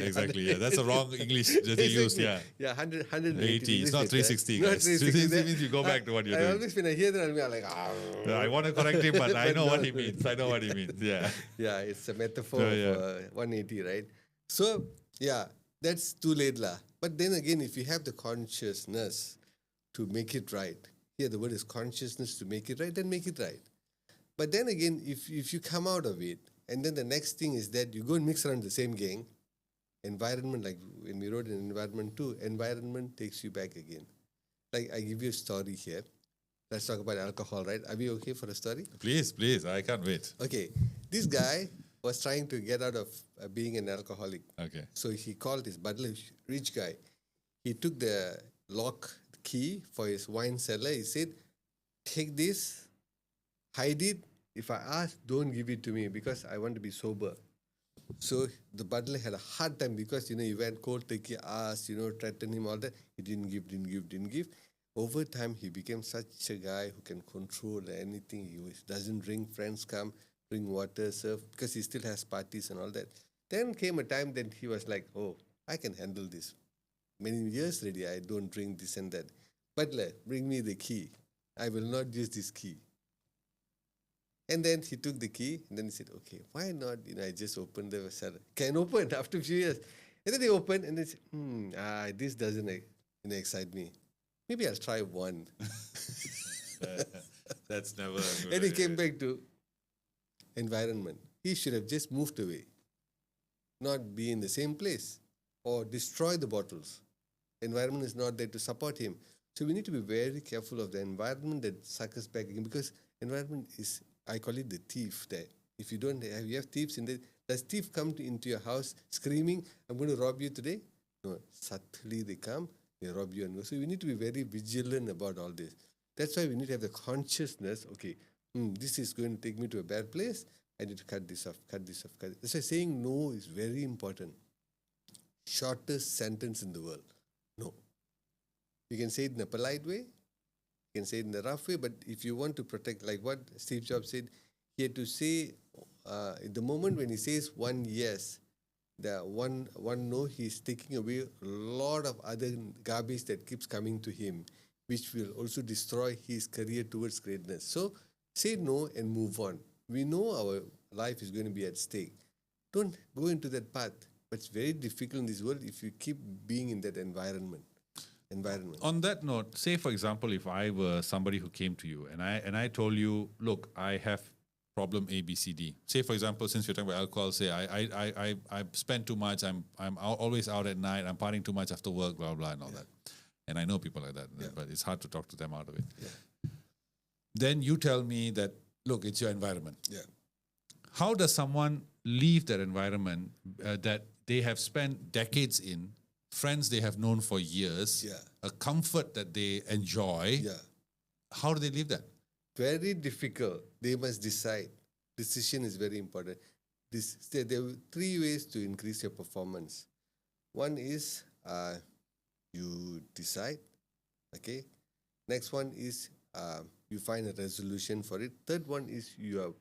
Exactly. Yeah, that's the wrong English that they use. Yeah. Yeah, 180 80. It's not 360. Not Guys. 360. It means you go back to what you're doing. I always, when I hear that, I'm like, I want to correct him, but I know what he means. I know what he means. Yeah. Yeah, it's a metaphor of 180, right? So, yeah, that's too late. But then again, if you have the consciousness to make it right, here the word is consciousness to make it right, then make it right. But then again, if you come out of it, and then the next thing is that you go and mix around the same gang, environment, like when we wrote in environment 2, environment takes you back again. Like I give you a story here. Let's talk about alcohol, right? Are we okay for a story? Please. I can't wait. Okay. This guy was trying to get out of being an alcoholic. Okay. So he called his butler, rich guy. He took the lock key for his wine cellar. He said, take this, hide it. If I ask, don't give it to me because I want to be sober. So the butler had a hard time because, he went cold turkey, asked, threatened him, all that. He didn't give. Over time, he became such a guy who can control anything. He doesn't drink, friends come, bring water, serve, because he still has parties and all that. Then came a time that he was like, oh, I can handle this. Many years already, I don't drink this and that. Butler, bring me the key. I will not use this key. And then he took the key and then he said, okay, why not? I just opened the cellar. Can open after a few years. And then they opened and they said, this doesn't excite me. Maybe I'll try one. That's never a good And he came back to environment. He should have just moved away, not be in the same place or destroy the bottles. Environment is not there to support him. So we need to be very careful of the environment that sucks us back again because environment is, I call it the thief there. If you have thieves in there, does thief come into your house screaming, I'm going to rob you today? No, subtly they come, they rob you and go. So we need to be very vigilant about all this. That's why we need to have the consciousness, okay, this is going to take me to a bad place. I need to cut this off. That's why saying no is very important. Shortest sentence in the world, no. You can say it in a polite way, you can say it in a rough way, but if you want to protect, like what Steve Jobs said, he had to say, the moment when he says one yes, the one no, he's taking away a lot of other garbage that keeps coming to him, which will also destroy his career towards greatness. So say no and move on. We know our life is going to be at stake. Don't go into that path. But it's very difficult in this world if you keep being in that environment. On that note, say for example, if I were somebody who came to you and I told you, look, I have problem A, B, C, D. Say for example, since you're talking about alcohol, say I spend too much, I'm always out at night, I'm partying too much after work, blah blah and all that. And I know people like that, but it's hard to talk to them out of it. Yeah. Then you tell me that, look, it's your environment. Yeah. How does someone leave that environment that they have spent decades in, friends they have known for years, Yeah. a comfort that they enjoy. Yeah. How do they leave that? Very difficult. They must decide. Decision is very important. There are three ways to increase your performance. One is you decide. Okay. Next one is you find a resolution for it. Third one is you're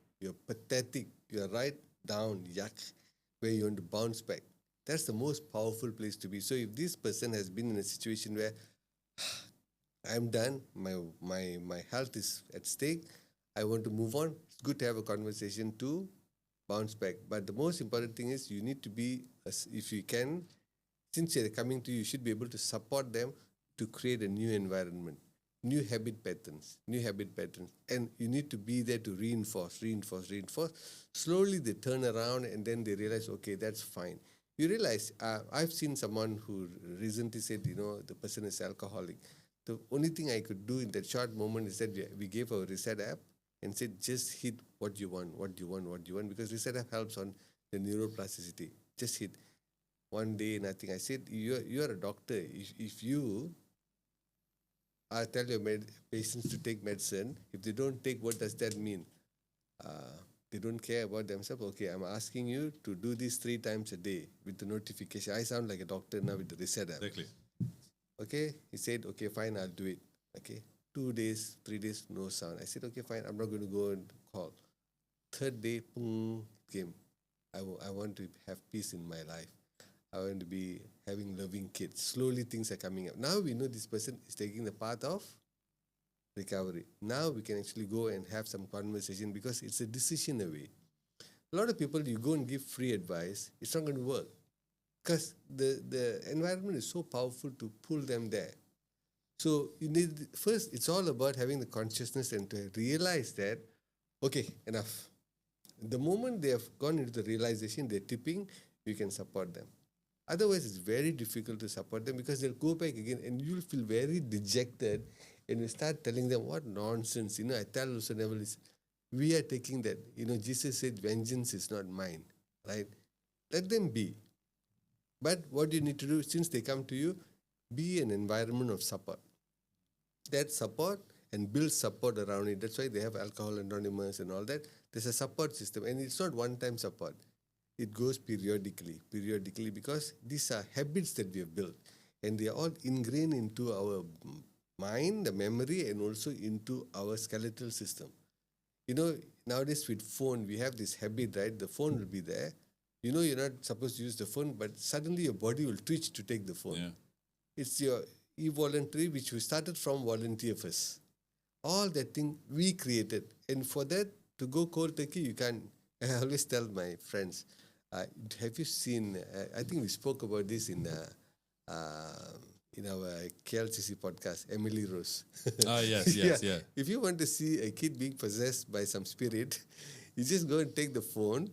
pathetic. You're right down yuck, where you want to bounce back. That's the most powerful place to be. So if this person has been in a situation where I'm done, my health is at stake, I want to move on, it's good to have a conversation to bounce back. But the most important thing is you need to be, if you can, since they're coming to you, you should be able to support them to create a new environment, new habit patterns. And you need to be there to reinforce. Slowly they turn around and then they realize, okay, that's fine. You realize, I've seen someone who recently said, the person is alcoholic. The only thing I could do in that short moment is that we gave a reset app and said, just hit what you want, because reset app helps on the neuroplasticity. Just hit. One day, nothing. I said, you are a doctor. If you tell your patients to take medicine, if they don't take, what does that mean? They don't care about themselves. Okay, I'm asking you to do this 3 times a day with the notification. I sound like a doctor now with the reset app. Exactly. Okay, he said, okay, fine, I'll do it. Okay, 2 days, 3 days, no sound. I said, okay, fine, I'm not going to go and call. Third day, boom, came. I want to have peace in my life. I want to be having loving kids. Slowly things are coming up. Now we know this person is taking the path of recovery. Now we can actually go and have some conversation because it's a decision away. A lot of people, you go and give free advice, it's not going to work. Because the environment is so powerful to pull them there. So you need, first, it's all about having the consciousness and to realize that, okay, enough. The moment they have gone into the realization, they're tipping, you can support them. Otherwise, it's very difficult to support them because they'll go back again and you'll feel very dejected and you start telling them what nonsense. I tell also Neville is, we are taking that. Jesus said, vengeance is not mine, right? Let them be. But what you need to do, since they come to you, be an environment of support. That support and build support around it. That's why they have Alcohol Anonymous and all that. There's a support system and it's not one-time support. It goes periodically because these are habits that we have built and they are all ingrained into our mind, the memory, and also into our skeletal system. Nowadays with phone, we have this habit, right? The phone will be there. You're not supposed to use the phone, but suddenly your body will twitch to take the phone. Yeah. It's your involuntary, which we started from volunteer first. All that thing we created. And for that, to go cold turkey, you can't. I always tell my friends, have you seen, I think we spoke about this in our KLCC podcast, Emily Rose. Yes. If you want to see a kid being possessed by some spirit, you just go and take the phone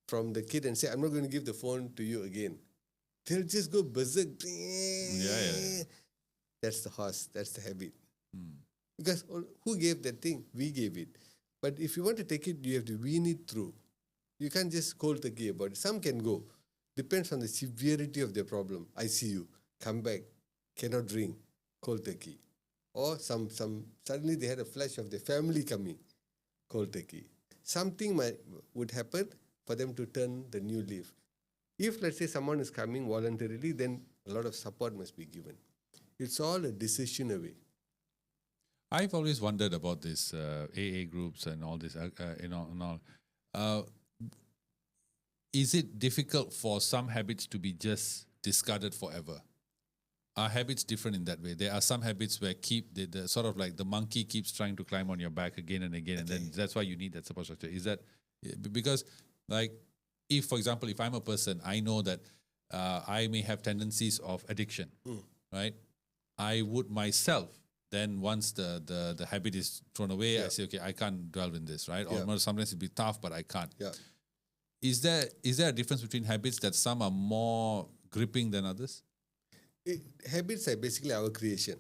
from the kid and say, I'm not going to give the phone to you again. They'll just go berserk. Yeah. That's the horse. That's the habit. Because who gave that thing? We gave it. But if you want to take it, you have to wean it through. You can't just cold turkey about it. Some can go. Depends on the severity of their problem. ICU, come back, cannot drink, cold turkey. Or some suddenly they had a flash of their family coming, cold turkey. Something would happen for them to turn the new leaf. If, let's say, someone is coming voluntarily, then a lot of support must be given. It's all a decision away. I've always wondered about this AA groups and all this, and all. Is it difficult for some habits to be just discarded forever? Are habits different in that way? There are some habits where the sort of like the monkey keeps trying to climb on your back again and again, and then that's why you need that support structure. Is that because, like, if, for example, if I'm a person, I know that I may have tendencies of addiction, right? I would myself, then once the habit is thrown away, I say, okay, I can't dwell in this, right? Or sometimes it'll be tough, but I can't. Yeah. Is there a difference between habits that some are more gripping than others? Habits are basically our creation.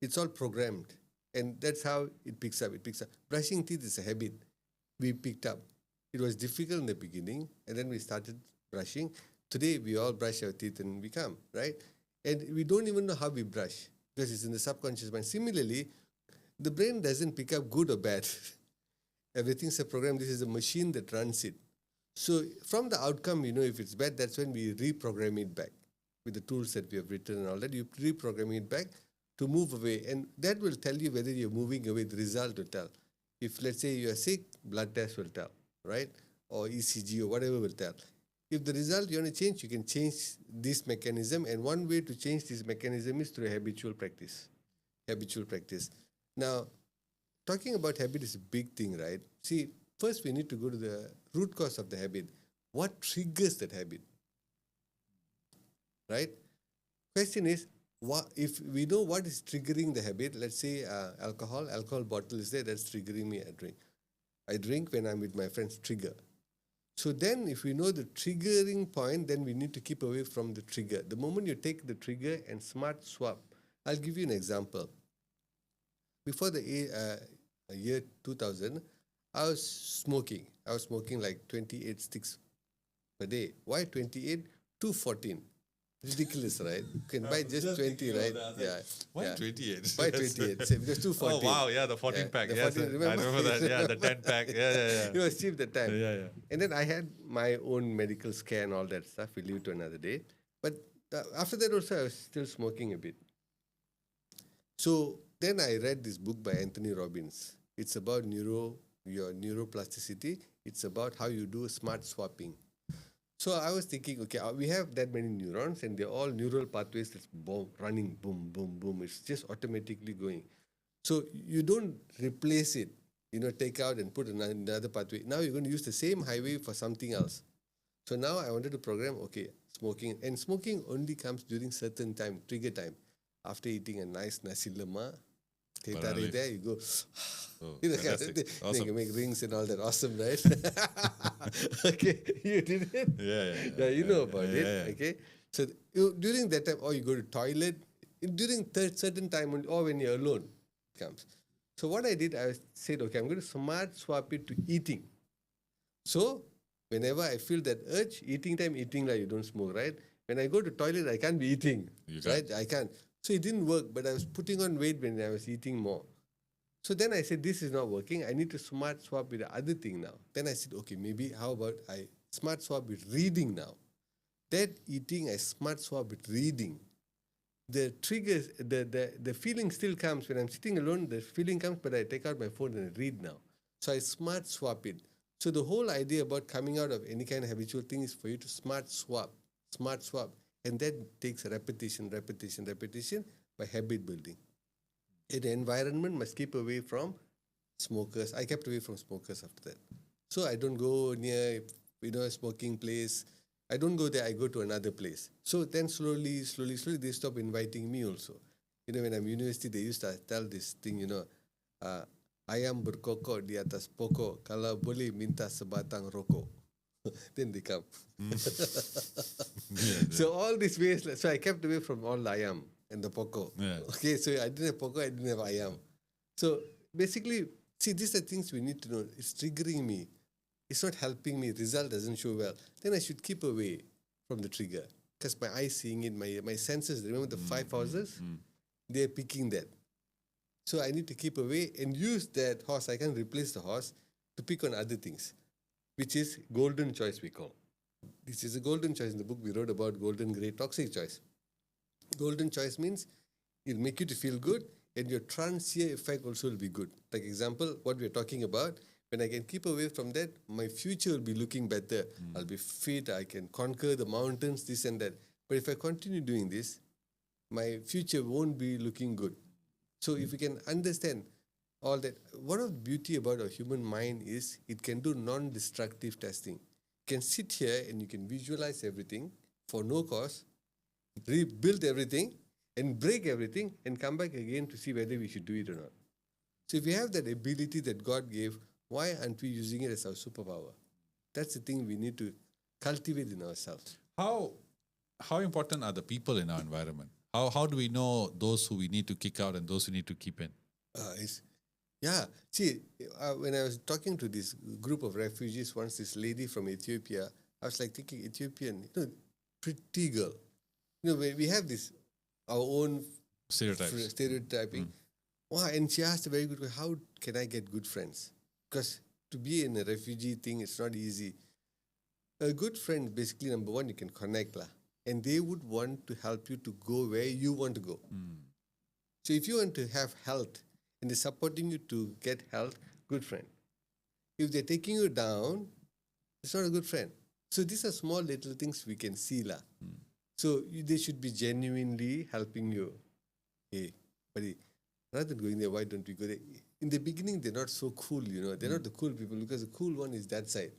It's all programmed. And that's how it picks up. Brushing teeth is a habit we picked up. It was difficult in the beginning, and then we started brushing. Today, we all brush our teeth and we come, right? And we don't even know how we brush because it's in the subconscious mind. Similarly, the brain doesn't pick up good or bad. Everything's a program. This is a machine that runs it. So from the outcome, if it's bad, that's when we reprogram it back with the tools that we have written and all that. You reprogram it back to move away, and that will tell you whether you're moving away. The result will tell. If, let's say, you're sick, blood test will tell, right? Or ECG or whatever will tell. If the result you want to change, you can change this mechanism, and one way to change this mechanism is through habitual practice. Habitual practice. Now, talking about habit is a big thing, right? See, first we need to go to the root cause of the habit. What triggers that habit? Right? Question is, if we know what is triggering the habit, let's say alcohol bottle is there, that's triggering me, I drink when I'm with my friends, trigger. So then if we know the triggering point, then we need to keep away from the trigger. The moment you take the trigger and smart swap, I'll give you an example. Before the year 2000, I was smoking. I was smoking like 28 sticks per day. Why 28? 214. Ridiculous, right? You can buy just 20, right? Yeah. Why 28? Why 28? Because 214. Oh, wow. Yeah, the 14 pack. The Yes, 14, I remember that. Yeah, the 10 pack. Yeah. It was cheap that time. Yeah. And then I had my own medical scare and all that stuff. We'll leave it to another day. But after that also, I was still smoking a bit. So then I read this book by Anthony Robbins. It's about your neuroplasticity. It's about how you do smart swapping. So I was thinking, okay, we have that many neurons and they're all neural pathways that's running, boom, boom, boom. It's just automatically going. So you don't replace it, take out and put another pathway. Now you're going to use the same highway for something else. So now I wanted to program, okay, smoking. And smoking only comes during certain time, trigger time. After eating a nice nasi lemak, there you go. Oh, Awesome. Awesome. You can make rings and all that. Awesome, right? Okay, you did it? Yeah. You know about it. Yeah. Okay. So during that time, or you go to toilet, during certain time, or when you're alone, it comes. So what I did, I said, okay, I'm going to smart swap it to eating. So whenever I feel that urge, eating time, like you don't smoke, right? When I go to toilet, I can't be eating, right? I can't. So it didn't work, but I was putting on weight when I was eating more. So then I said, this is not working. I need to smart swap with the other thing now. Then I said, okay, maybe how about I smart swap with reading now? That eating, I smart swap with reading. The triggers, the feeling still comes. When I'm sitting alone, the feeling comes, but I take out my phone and I read now. So I smart swap it. So the whole idea about coming out of any kind of habitual thing is for you to smart swap. And that takes repetition by habit building. And the environment must keep away from smokers. I kept away from smokers after that. So I don't go near, a smoking place. I don't go there, I go to another place. So then slowly, they stop inviting me also. When I'm in university, they used to tell this thing, ayam berkokok di atas pokok, kalau boleh minta sebatang rokok. Then they come. So all these ways, so I kept away from all the ayam and the pokok. Yeah. Okay, so I didn't have pokok, I didn't have ayam. So basically, see, these are things we need to know. It's triggering me. It's not helping me. Result doesn't show well. Then I should keep away from the trigger. Because my eyes seeing it, my senses, remember the 5 houses? They're picking that. So I need to keep away and use that horse. I can replace the horse to pick on other things, which is golden choice we call. This is a golden choice. In the book we wrote about golden, grey, toxic choice. Golden choice means it'll make you to feel good and your transient effect also will be good. Like example, what we're talking about, when I can keep away from that, my future will be looking better. I'll be fit, I can conquer the mountains, this and that. But if I continue doing this, my future won't be looking good. So if you can understand all that, one of the beauty about a human mind is it can do non-destructive testing. You can sit here and you can visualize everything for no cost, rebuild everything and break everything and come back again to see whether we should do it or not. So if we have that ability that God gave, why aren't we using it as our superpower? That's the thing we need to cultivate in ourselves. How important are the people in our environment? How do we know those who we need to kick out and those who need to keep in? Yeah. See, when I was talking to this group of refugees, once this lady from Ethiopia, I was like thinking, Ethiopian, pretty girl. We have this, our own Stereotypes. stereotyping. Wow, and she asked a very good question, how can I get good friends? Because to be in a refugee thing, it's not easy. A good friend, basically, number one, you can connect. Lah, and they would want to help you to go where you want to go. So if you want to have health and they're supporting you to get health, good friend. If they're taking you down, it's not a good friend. So these are small little things we can see. Lah. So they should be genuinely helping you. Hey, buddy, rather than going there, why don't we go there? In the beginning, they're not so cool, They're not the cool people because the cool one is that side.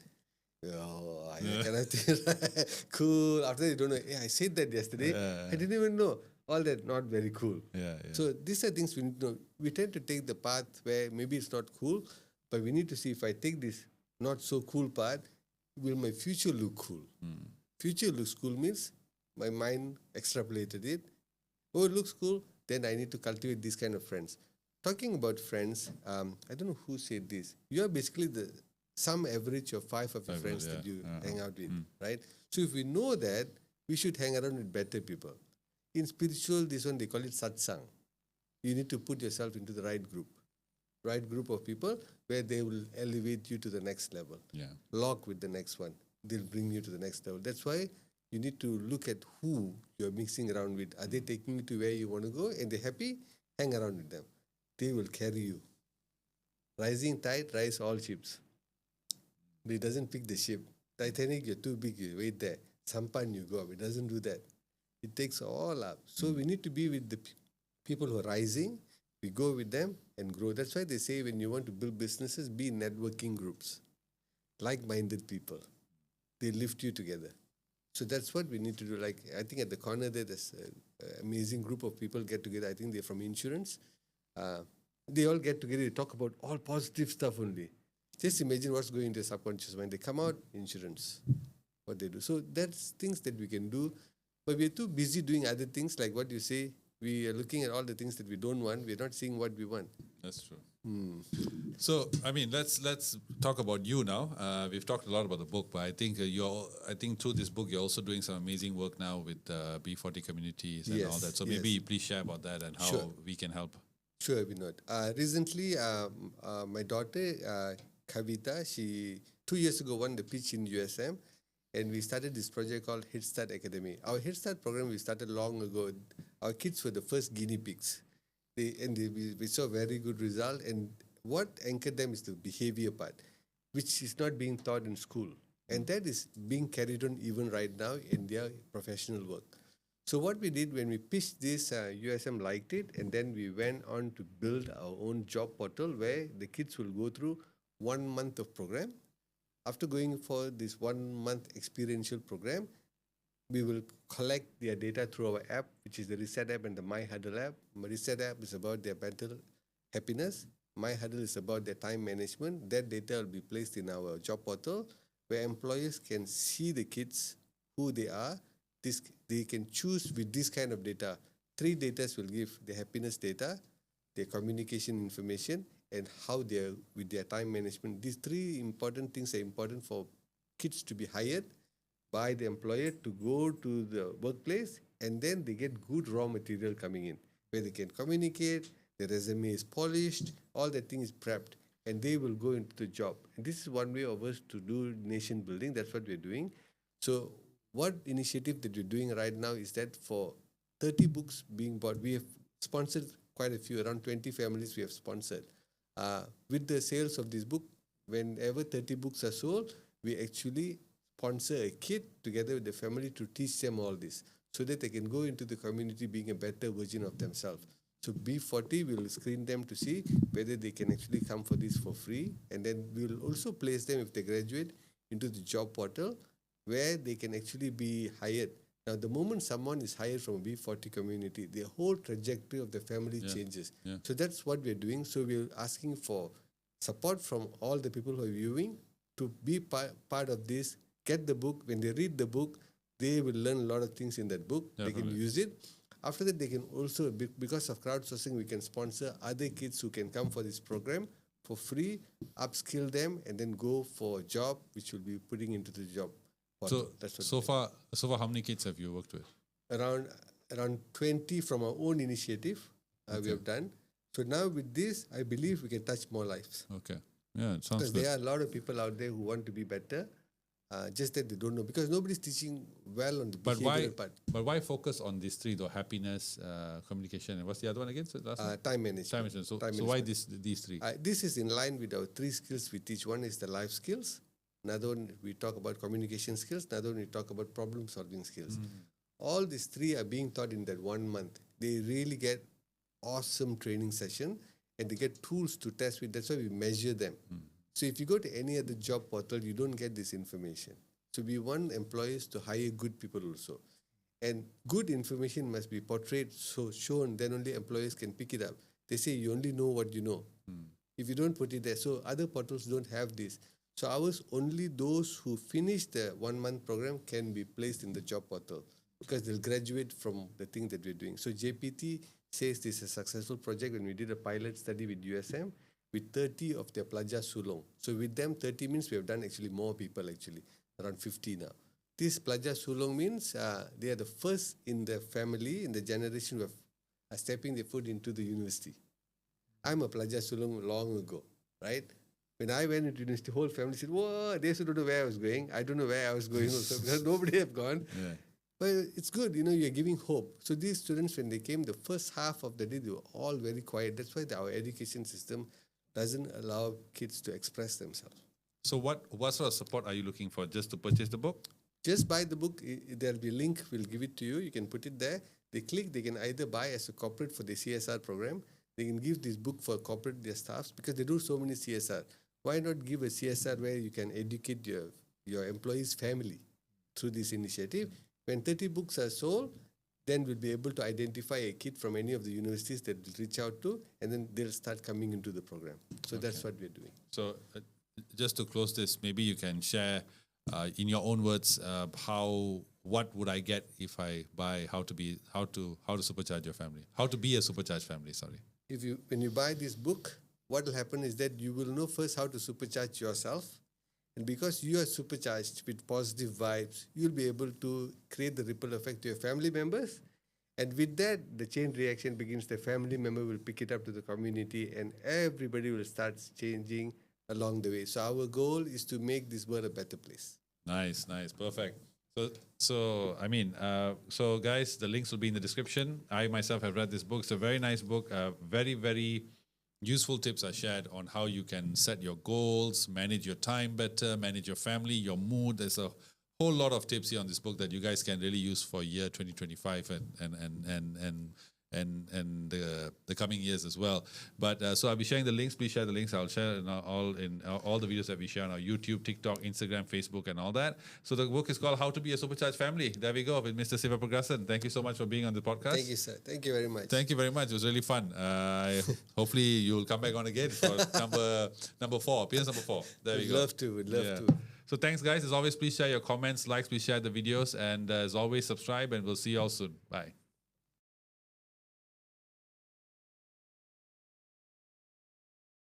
Oh, I cannot think. Cool. After that, you don't know. Hey, I said that yesterday. I didn't even know. All that not very cool. Yeah. So these are things we need to know. We tend to take the path where maybe it's not cool, but we need to see if I take this not so cool path, will my future look cool? Future looks cool means my mind extrapolated it. Oh, it looks cool, then I need to cultivate these kind of friends. Talking about friends, I don't know who said this. You are basically the sum average of 5 of your friends that you hang out with, right? So if we know that, we should hang around with better people. In spiritual, this one, they call it satsang. You need to put yourself into the right group of people where they will elevate you to the next level. Yeah. Lock with the next one. They'll bring you to the next level. That's why you need to look at who you're mixing around with. Are they taking you to where you want to go and they're happy? Hang around with them. They will carry you. Rising tide, rise all ships. But it doesn't pick the ship. Titanic, you're too big, you wait there. Sampan, you go up. It doesn't do that. It takes all up. So we need to be with the people who are rising. We go with them and grow. That's why they say when you want to build businesses, be in networking groups. Like-minded people. They lift you together. So that's what we need to do. Like, I think at the corner there's an amazing group of people get together. I think they're from insurance. They all get together. They talk about all positive stuff only. Just imagine what's going into your subconscious mind. They come out, insurance, what they do. So that's things that we can do. But we're too busy doing other things, like what you say. We are looking at all the things that we don't want. We're not seeing what we want. That's true. So, I mean, let's talk about you now. We've talked a lot about the book, but I think through this book you're also doing some amazing work now with B40 communities and all that. So maybe please share about that and how we can help. Sure, Vinod. Recently, my daughter Kavita, she 2 years ago won the pitch in USM, and we started this project called Head Start Academy. Our Head Start program we started long ago. Our kids were the first guinea pigs. We saw a very good result, and what anchored them is the behavior part, which is not being taught in school. And that is being carried on even right now in their professional work. So what we did when we pitched this, USM liked it, and then we went on to build our own job portal where the kids will go through 1 month of program. After going for this 1 month experiential program, we will collect their data through our app, which is the Reset app and the My Huddle app. My Reset app is about their mental happiness. My Huddle is about their time management. That data will be placed in our job portal where employers can see the kids, who they are. They can choose with this kind of data. 3 data will give the happiness data, their communication information, and how they are with their time management. These 3 important things are important for kids to be hired by the employer to go to the workplace, and then they get good raw material coming in where they can communicate, their resume is polished, all that thing is prepped, and they will go into the job. And this is one way of us to do nation building. That's what we're doing. So what initiative that we're doing right now is that for 30 books being bought, we have sponsored quite a few, around 20 families we have sponsored. With the sales of this book, whenever 30 books are sold, we actually sponsor a kid together with the family to teach them all this so that they can go into the community being a better version of themselves. So B40 will screen them to see whether they can actually come for this for free, and then we will also place them, if they graduate, into the job portal where they can actually be hired. Now, the moment someone is hired from a B40 community, the whole trajectory of the family changes. Yeah. So that's what we're doing. So we're asking for support from all the people who are viewing to be part of this. Get the book. When they read the book, they will learn a lot of things in that book. Definitely. They can use it. After that, they can also, because of crowdsourcing, we can sponsor other kids who can come for this program for free, upskill them, and then go for a job which will be putting into the job portal. So That's what so far, how many kids have you worked with? around 20 from our own initiative we have done. So now with this, I believe we can touch more lives. Okay. Yeah, it sounds Because good. there are a lot of people out there who want to be better, just that they don't know. Because nobody's teaching well on the behavioral part. But why focus on these three though? Happiness, communication, and what's the other one again? So last one? Time management. Time management. So, Time so why management. these three? This is in line with our 3 skills we teach. One is the life skills. Another one, we talk about communication skills. Another one, we talk about problem solving skills. All these 3 are being taught in that 1 month. They really get awesome training session and they get tools to test with. That's why we measure them. So if you go to any other job portal, you don't get this information. So we want employers to hire good people also. And good information must be portrayed, so shown, then only employers can pick it up. They say you only know what you know. If you don't put it there, so other portals don't have this. So ours, only those who finish the 1 month program can be placed in the job portal because they'll graduate from the thing that we're doing. So JPT says this is a successful project when we did a pilot study with USM with 30 of their Pelajar Sulong. So with them, 30 means we have done actually more people actually, around 50 now. This Pelajar Sulong means they are the first in the family, in the generation who are stepping their foot into the university. I'm a Pelajar Sulong long ago, right? When I went into university, whole family said, whoa, they also don't know where I was going. I don't know where I was going also because nobody have gone. Yeah. But it's good, you're giving hope. So these students, when they came, the first half of the day, they were all very quiet. That's why our education system doesn't allow kids to express themselves. So what sort of support are you looking for? Just to purchase the book? Just buy the book. There'll be a link. We'll give it to you. You can put it there. They click. They can either buy as a corporate for the CSR program. They can give this book for corporate their staffs because they do so many CSR. Why not give a CSR where you can educate your employees' family through this initiative? When 30 books are sold, then we'll be able to identify a kid from any of the universities that we'll reach out to, and then they'll start coming into the program. So that's what we're doing. So just to close this, maybe you can share in your own words what would I get if I buy how to supercharge your family, how to be a supercharged family. Sorry. When you buy this book, what will happen is that you will know first how to supercharge yourself. And because you are supercharged with positive vibes, you'll be able to create the ripple effect to your family members. And with that, the chain reaction begins. The family member will pick it up to the community and everybody will start changing along the way. So our goal is to make this world a better place. Nice, perfect. So guys, the links will be in the description. I myself have read this book. It's a very nice book. Very, very useful tips are shared on how you can set your goals, manage your time better, manage your family, your mood. There's a whole lot of tips here on this book that you guys can really use for year 2025 and the coming years as well. But so I'll be sharing the links. Please share the links. I'll share in all the videos that we share on our YouTube, TikTok, Instagram, Facebook, and all that. So the book is called How to Be a Supercharged Family. There we go with Mr. Sivapragasam. Thank you so much for being on the podcast. Thank you, sir. Thank you very much. Thank you very much. It was really fun. Hopefully you'll come back on again for number 4, appearance number 4. There we go. We'd love to. So thanks, guys. As always, please share your comments, likes, please share the videos, and as always, subscribe, and we'll see you all soon. Bye.